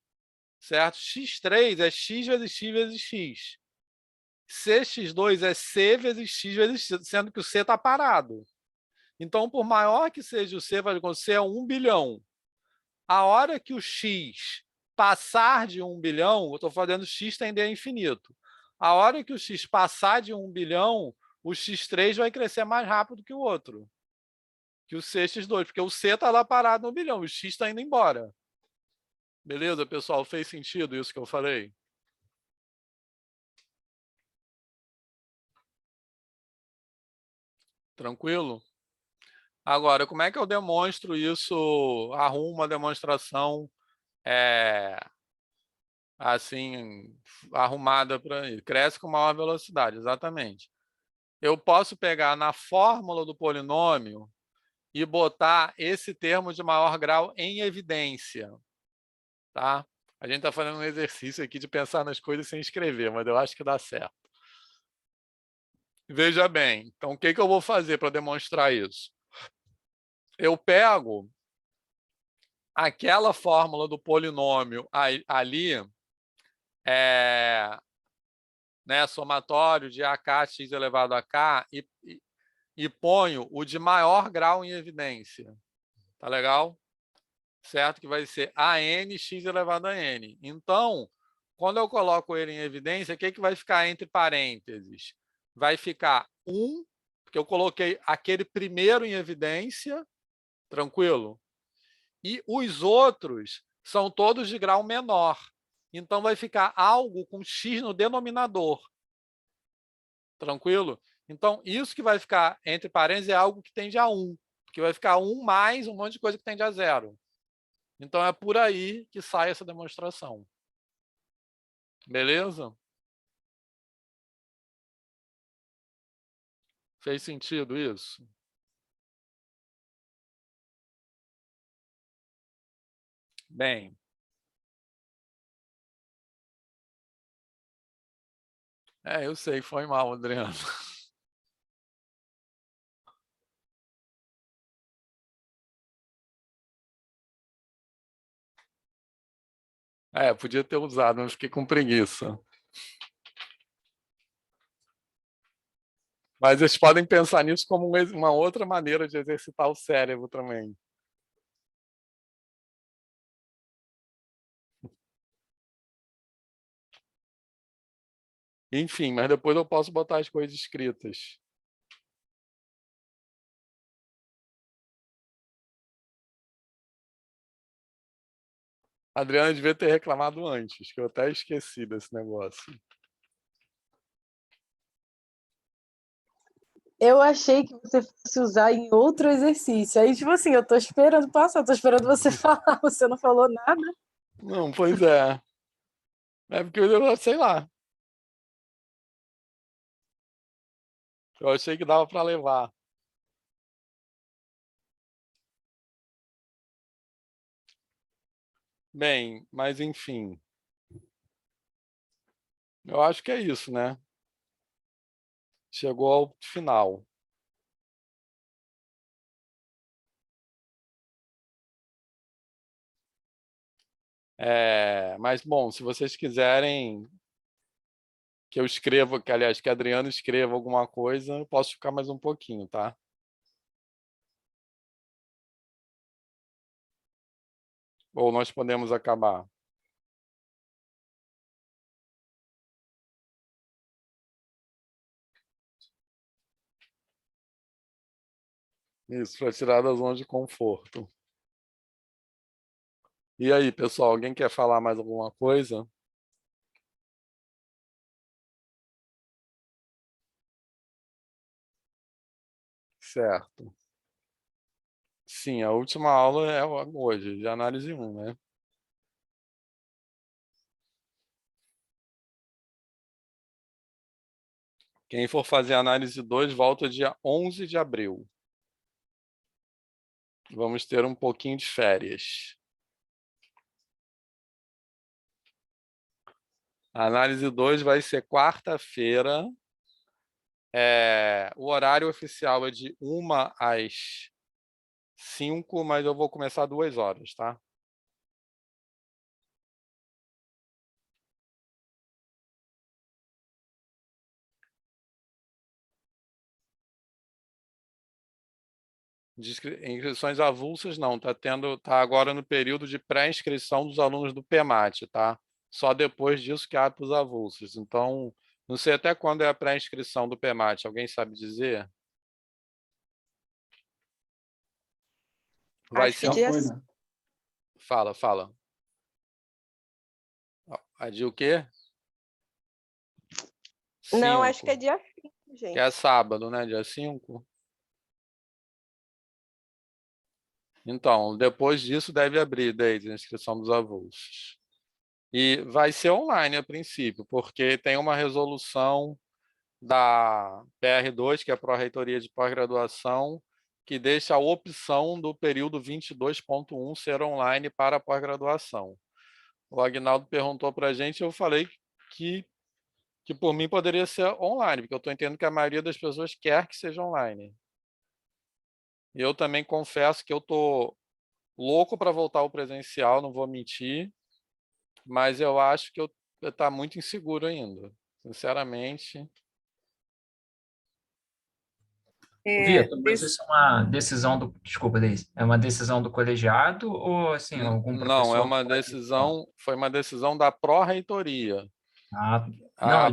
Certo? x3 é x vezes x vezes x. Cx2 é c vezes x vezes x, sendo que o c está parado. Então, por maior que seja o c, vai acontecer é 1 bilhão. A hora que o x passar de 1 bilhão, eu estou fazendo x tender a infinito. A hora que o x passar de 1 bilhão, o x3 vai crescer mais rápido que o outro, que o cx2, porque o c está lá parado no 1 bilhão, o x está indo embora. Beleza, pessoal? Fez sentido isso que eu falei? Tranquilo? Agora, como é que eu demonstro isso? Arrumo uma demonstração assim, arrumada para ir. Cresce com maior velocidade, exatamente. Eu posso pegar na fórmula do polinômio e botar esse termo de maior grau em evidência. Tá? A gente está fazendo um exercício aqui de pensar nas coisas sem escrever, mas eu acho que dá certo. Veja bem, então o que eu vou fazer para demonstrar isso? Eu pego aquela fórmula do polinômio ali, né, somatório de AKX elevado a K, e ponho o de maior grau em evidência. Tá legal? Certo? Que vai ser ANX elevado a N. Então, quando eu coloco ele em evidência, o que vai ficar entre parênteses? Vai ficar 1, porque eu coloquei aquele primeiro em evidência, tranquilo? E os outros são todos de grau menor. Então, vai ficar algo com x no denominador. Tranquilo? Então, isso que vai ficar entre parênteses é algo que tende a 1, porque vai ficar 1 mais um monte de coisa que tende a 0. Então, é por aí que sai essa demonstração. Beleza? Fez sentido isso? Bem. Eu sei, foi mal, Adriano. Podia ter usado, mas fiquei com preguiça. Mas vocês podem pensar nisso como uma outra maneira de exercitar o cérebro também. Enfim, mas depois eu posso botar as coisas escritas. A Adriana devia ter reclamado antes, que eu até esqueci desse negócio. Eu achei que você fosse usar em outro exercício. Aí, tipo assim, eu tô esperando passar, tô esperando você falar, você não falou nada. Não, pois é. É porque eu sei lá. Eu achei que dava para levar. Bem, mas enfim. Eu acho que é isso, né? Chegou ao final. Mas, bom, se vocês quiserem que eu escreva, aliás, que a Adriana escreva alguma coisa, eu posso ficar mais um pouquinho, tá? Ou nós podemos acabar? Isso, para tirar da zona de conforto. E aí, pessoal, alguém quer falar mais alguma coisa? Certo. Sim, a última aula é hoje, de análise 1, né? Quem for fazer análise 2, volta dia 11 de abril. Vamos ter um pouquinho de férias. A análise 2 vai ser quarta-feira. O horário oficial é de 1 às 5, mas eu vou começar 2 horas, tá? Inscrições avulsas não, tá agora no período de pré-inscrição dos alunos do PEMAT, tá? Só depois disso que abre os avulsos. Então, não sei até quando é a pré-inscrição do PEMAT, alguém sabe dizer? Vai Acho ser que dia... Fala. A de o quê? Não, acho 5. que é dia 5, gente. Que é sábado, né? Dia 5. Então, depois disso deve abrir, Deise, a inscrição dos avulsos. E vai ser online a princípio, porque tem uma resolução da PR2, que é a Pró-Reitoria de Pós-Graduação, que deixa a opção do período 22.1 ser online para a pós-graduação. O Agnaldo perguntou para a gente, eu falei que por mim poderia ser online, porque eu estou entendendo que a maioria das pessoas quer que seja online. E eu também confesso que eu estou louco para voltar ao presencial, não vou mentir, mas eu acho que está muito inseguro ainda, sinceramente. Vitor, mas isso é uma decisão do... Desculpa, Deise. É uma decisão do colegiado ou, assim, algum Não, professor pode... foi uma decisão da pró-reitoria. Não,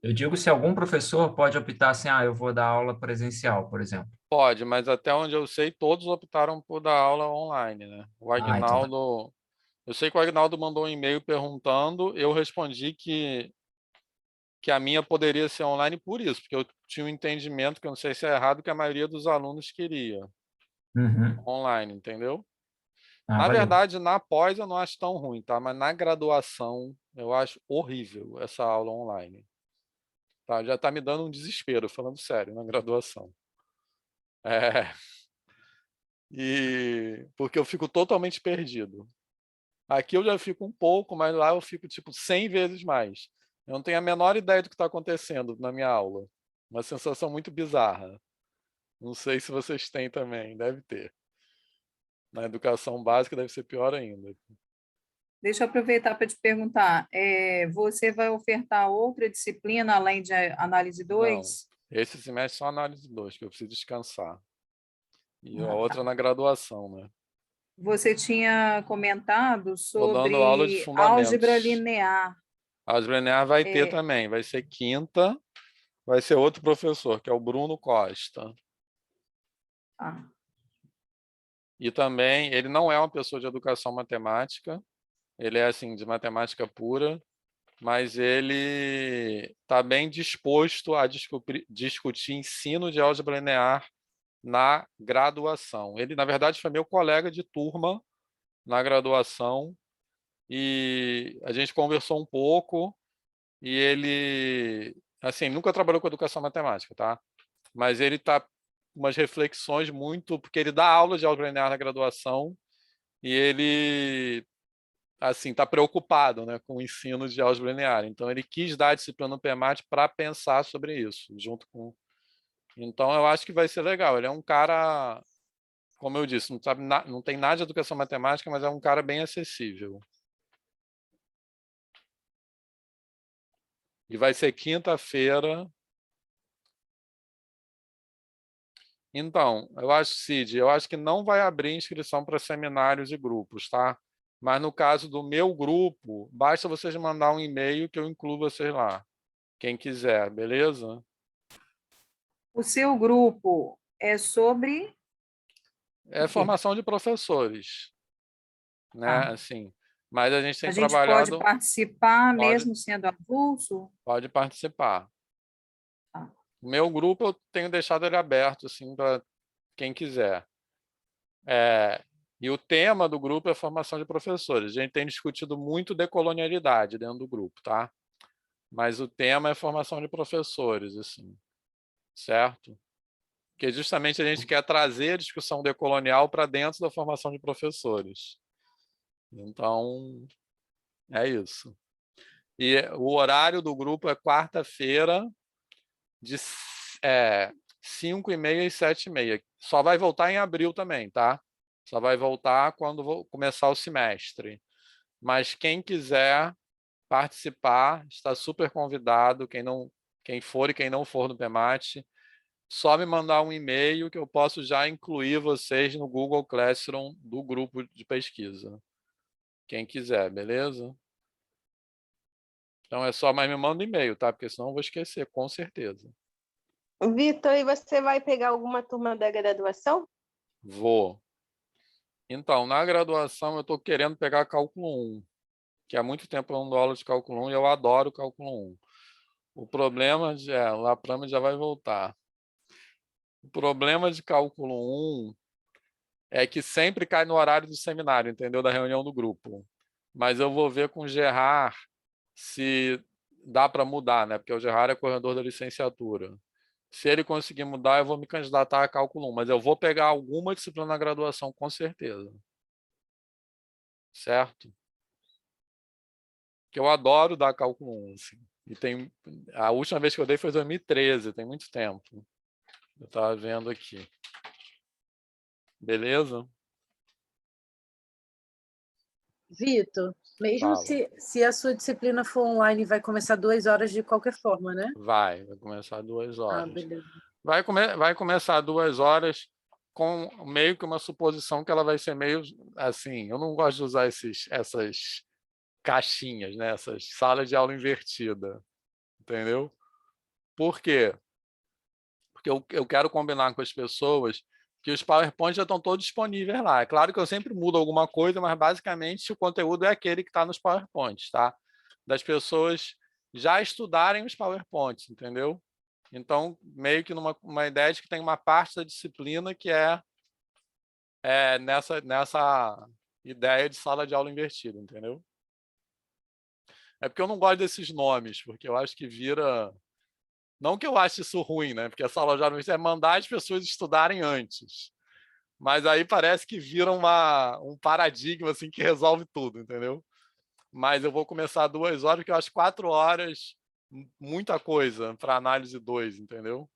eu digo se algum professor pode optar assim, eu vou dar aula presencial, por exemplo. Pode, mas até onde eu sei, todos optaram por dar aula online, né? O Agnaldo... Eu sei que o Agnaldo mandou um e-mail perguntando, eu respondi que a minha poderia ser online por isso, porque eu tinha um entendimento, que eu não sei se é errado, que a maioria dos alunos queria online, entendeu? Na verdade, na pós eu não acho tão ruim, tá? Mas na graduação eu acho horrível essa aula online. Tá? Já está me dando um desespero, falando sério, na graduação. Porque eu fico totalmente perdido. Aqui eu já fico um pouco, mas lá eu fico tipo 100 vezes mais. Eu não tenho a menor ideia do que está acontecendo na minha aula. Uma sensação muito bizarra. Não sei se vocês têm também, deve ter. Na educação básica deve ser pior ainda. Deixa eu aproveitar para te perguntar, você vai ofertar outra disciplina além de análise 2? Não, esse semestre só análise 2, que eu preciso descansar. E a outra na graduação, né? Você tinha comentado Tô dando aula de sobre fundamentos. álgebra linear. Álgebra linear vai ter também, vai ser quinta, vai ser outro professor, que é o Bruno Costa. E também, ele não é uma pessoa de educação matemática, ele é assim, de matemática pura, mas ele está bem disposto a discutir ensino de álgebra linear na graduação. Ele, na verdade, foi meu colega de turma na graduação, e a gente conversou um pouco, e ele, assim, nunca trabalhou com educação matemática, tá? Mas ele está umas reflexões muito, porque ele dá aula de álgebra linear na graduação, e ele, assim, está preocupado, né, com o ensino de álgebra linear. Então, ele quis dar a disciplina no PEMAT para pensar sobre isso, junto com... Então, eu acho que vai ser legal. Ele é um cara, como eu disse, não tem nada de educação matemática, mas é um cara bem acessível. E vai ser quinta-feira. Então, eu acho, Cid, eu acho que não vai abrir inscrição para seminários e grupos, tá? Mas no caso do meu grupo, basta vocês mandar um e-mail que eu incluo vocês lá. Quem quiser, beleza? O seu grupo é sobre... É formação de professores, né? Assim, mas a gente tem trabalhado... A gente pode participar mesmo sendo avulso? Pode participar. O meu grupo eu tenho deixado ele aberto, assim, para quem quiser. E o tema do grupo é formação de professores. A gente tem discutido muito decolonialidade dentro do grupo, tá? mas o tema é formação de professores, assim, certo? Porque justamente a gente quer trazer a discussão decolonial para dentro da formação de professores. Então, é isso. E o horário do grupo é quarta-feira, de 5h30 às 7h30. Só vai voltar em abril também, tá? Só vai voltar quando começar o semestre. Mas quem quiser participar, está super convidado. Quem for e quem não for no PEMAT, só me mandar um e-mail que eu posso já incluir vocês no Google Classroom do grupo de pesquisa. Quem quiser, beleza? Então é só, mas me manda um e-mail, tá? Porque senão eu vou esquecer, com certeza. Vitor, e você vai pegar alguma turma da graduação? Vou. Então, na graduação eu estou querendo pegar cálculo 1, que há muito tempo eu não dou aula de cálculo 1 e eu adoro cálculo 1. O problema o Laprame já vai voltar. O problema de cálculo 1 é que sempre cai no horário do seminário, entendeu? Da reunião do grupo. Mas eu vou ver com o Gerard se dá para mudar, né? Porque o Gerard é coordenador da licenciatura. Se ele conseguir mudar, eu vou me candidatar a cálculo 1, mas eu vou pegar alguma disciplina na graduação, com certeza. Certo? Que eu adoro dar cálculo 1. Assim. E a última vez que eu dei foi em 2013, tem muito tempo. Eu estava vendo aqui. Beleza? Vitor, mesmo se a sua disciplina for online, vai começar 2 horas de qualquer forma, né? Vai começar 2 horas. Ah, beleza. Vai começar 2 horas com meio que uma suposição que ela vai ser meio assim. Eu não gosto de usar essas caixinhas, né? Essas salas de aula invertida. Entendeu? Por quê? Porque eu quero combinar com as pessoas que os PowerPoints já estão todos disponíveis lá. É claro que eu sempre mudo alguma coisa, mas basicamente o conteúdo é aquele que está nos PowerPoints, tá? Das pessoas já estudarem os PowerPoints, entendeu? Então, meio que uma ideia de que tem uma parte da disciplina que é nessa ideia de sala de aula invertida, entendeu? É porque eu não gosto desses nomes, porque eu acho que vira... Não que eu ache isso ruim, né? Porque a sala de aula invertida é mandar as pessoas estudarem antes. Mas aí parece que vira um paradigma assim, que resolve tudo, entendeu? Mas eu vou começar 2 horas, porque eu acho 4 horas muita coisa para análise 2, entendeu?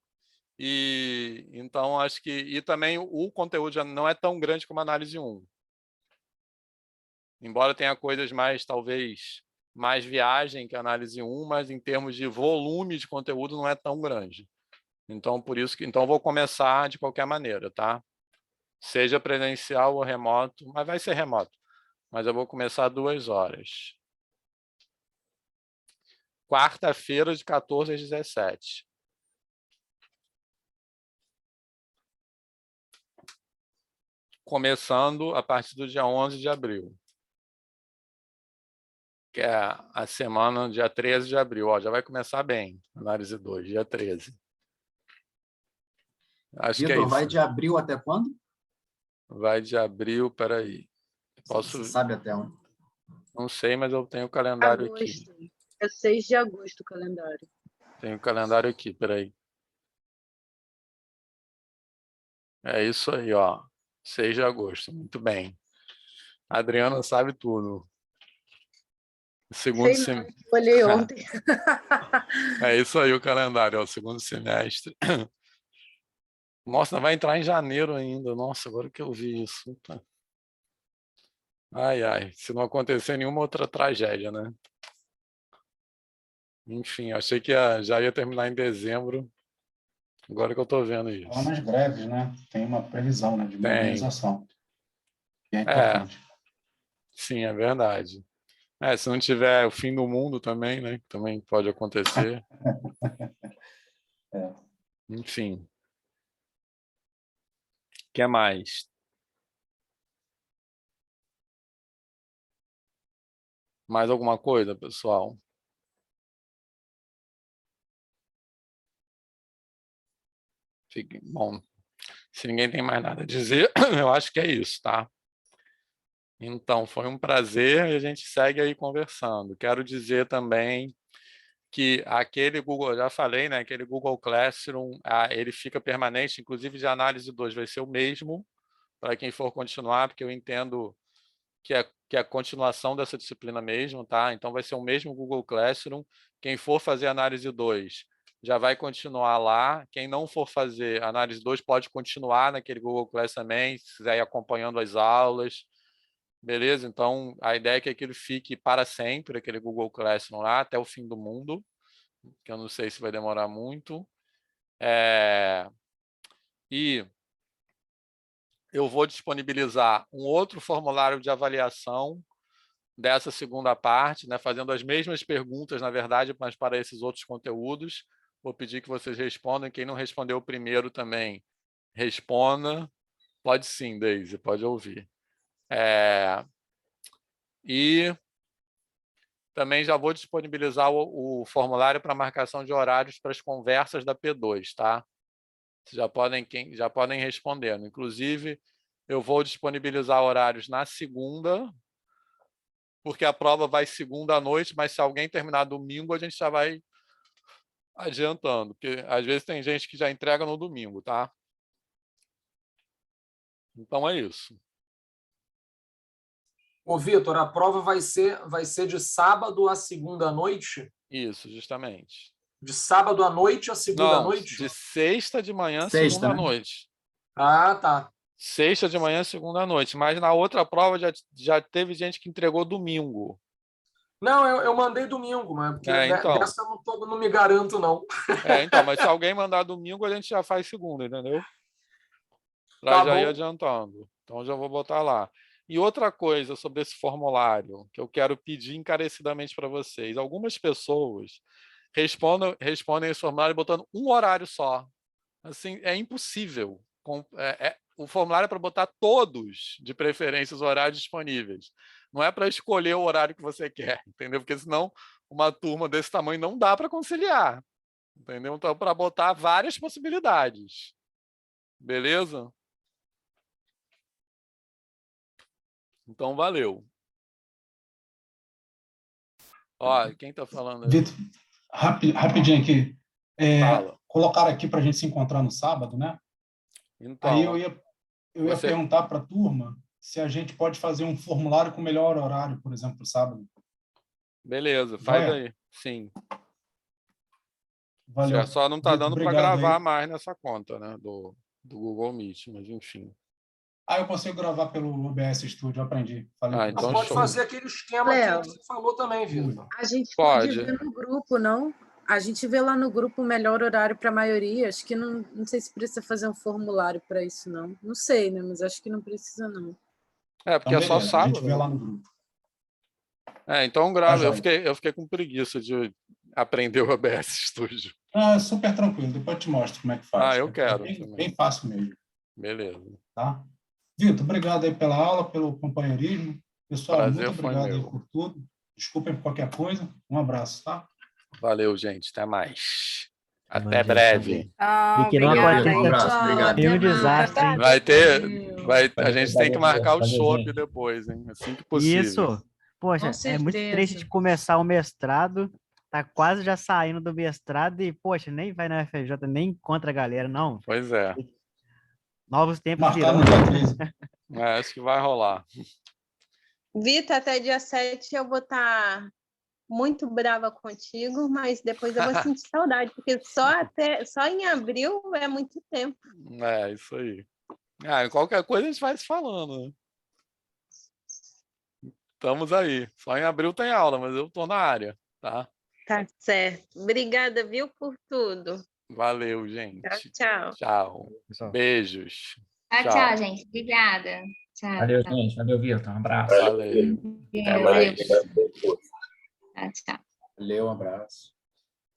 E então acho que... E também o conteúdo já não é tão grande como a análise 1. Embora tenha coisas mais, talvez, mais viagem que a análise 1, mas em termos de volume de conteúdo não é tão grande. Então, por isso que eu vou começar de qualquer maneira, tá? Seja presencial ou remoto, mas vai ser remoto. Mas eu vou começar 2 horas. Quarta-feira, de 14 às 17. Começando a partir do dia 11 de abril. Que é a semana, dia 13 de abril. Ó, já vai começar bem, análise 2, dia 13. Acho que é Vitor, isso. vai de abril até quando? Vai de abril, peraí. Você sabe até onde? Não sei, mas eu tenho o calendário aqui. É 6 de agosto o calendário. Tenho o calendário aqui, peraí. É isso aí, ó. 6 de agosto, muito bem. A Adriana sabe tudo. Segundo semestre. Olhei ontem. É isso aí o calendário, ó, segundo semestre. Nossa, vai entrar em janeiro ainda. Nossa, agora que eu vi isso. Tá. Ai, ai, se não acontecer nenhuma outra tragédia, né? Enfim, achei que já ia terminar em dezembro. Agora que eu estou vendo isso. Só nas greves, né? Tem uma previsão, né, de mobilização. Que é importante. Sim, é verdade. Se não tiver o fim do mundo também, né? Que também pode acontecer. Enfim. O que mais? Mais alguma coisa, pessoal? Bom, se ninguém tem mais nada a dizer, eu acho que é isso, tá? Então, foi um prazer e a gente segue aí conversando. Quero dizer também que aquele Google, já falei, né? Aquele Google Classroom, ele fica permanente, inclusive de análise 2 vai ser o mesmo para quem for continuar, porque eu entendo que é a continuação dessa disciplina mesmo, tá? Então vai ser o mesmo Google Classroom. Quem for fazer análise 2 já vai continuar lá. Quem não for fazer análise 2 pode continuar naquele Google Class também, se quiser ir acompanhando as aulas. Beleza? Então, a ideia é que aquilo fique para sempre, aquele Google Classroom lá, até o fim do mundo, que eu não sei se vai demorar muito. E eu vou disponibilizar um outro formulário de avaliação dessa segunda parte, né, fazendo as mesmas perguntas, na verdade, mas para esses outros conteúdos. Vou pedir que vocês respondam. Quem não respondeu o primeiro também, responda. Pode sim, Deise, pode ouvir. E também já vou disponibilizar o formulário para marcação de horários para as conversas da P2, tá? Vocês já podem responder. Inclusive, eu vou disponibilizar horários na segunda, porque a prova vai segunda à noite, mas se alguém terminar domingo, a gente já vai adiantando, porque às vezes tem gente que já entrega no domingo, tá? Então é isso. Ô, Vitor, a prova vai ser de sábado a segunda à noite? Isso, justamente. De sábado à noite a segunda à noite? De sexta de manhã, Sexta, segunda à né? noite. Ah, tá. Sexta de manhã, segunda à noite. Mas na outra prova já teve gente que entregou domingo. Não, eu mandei domingo, mas porque então. dessa eu não me garanto, não. Então, mas se alguém mandar domingo, a gente já faz segunda, entendeu? Para Tá já ir bom. adiantando. Então, já vou botar lá. E outra coisa sobre esse formulário, que eu quero pedir encarecidamente para vocês. Algumas pessoas respondem esse formulário botando um horário só. Assim, é impossível. O formulário é para botar todos, de preferência, os horários disponíveis. Não é para escolher o horário que você quer, entendeu? Porque senão uma turma desse tamanho não dá para conciliar, entendeu? Então, para botar várias possibilidades. Beleza? Então, valeu. Ó, quem está falando aí? Vitor, rapidinho aqui. Fala. Colocaram aqui para a gente se encontrar no sábado, né? Então, aí eu ia perguntar para a turma se a gente pode fazer um formulário com melhor horário, por exemplo, sábado. Beleza, faz aí. Sim. Valeu. Só não está dando para gravar aí. mais nessa conta, né? Do Google Meet, mas enfim. Eu consigo gravar pelo OBS Studio, eu aprendi. Então pode show. fazer aquele esquema que você falou também, Vitor. A gente pode ver no grupo, não? A gente vê lá no grupo o melhor horário para a maioria. Acho que não sei se precisa fazer um formulário para isso, não. Não sei, né? Mas acho que não precisa, não. Porque é só sábado. A gente vê lá no grupo. Então grava. Eu fiquei com preguiça de aprender o OBS Studio. É super tranquilo. Depois eu te mostro como é que faz. Eu quero. Bem fácil mesmo. Beleza. Tá? Vitor, obrigado aí pela aula, pelo companheirismo. Pessoal, prazer, muito obrigado aí por tudo. Desculpem por qualquer coisa. Um abraço, tá? Valeu, gente. Até mais. Até breve. Tem um desastre, hein? A gente tem que marcar o chopp depois, hein? Assim que possível. Isso. Poxa, é muito triste de começar o mestrado, tá quase já saindo do mestrado e, poxa, nem vai na UFRJ, nem encontra a galera, não. Pois é. Novos tempos virão. Acho que vai rolar. Vitor, até dia 7 eu vou estar muito brava contigo, mas depois eu vou sentir saudade, porque só em abril é muito tempo. Isso aí. Qualquer coisa a gente vai se falando, né? Estamos aí. Só em abril tem aula, mas eu tô na área, tá? Tá certo. Obrigada, viu, por tudo. Valeu, gente. Tchau. Tchau. Beijos. Tchau, gente. Obrigada. Tchau. Valeu, gente. Valeu, Vitor. Um abraço. Valeu. Até mais. Tchau. Valeu, um abraço.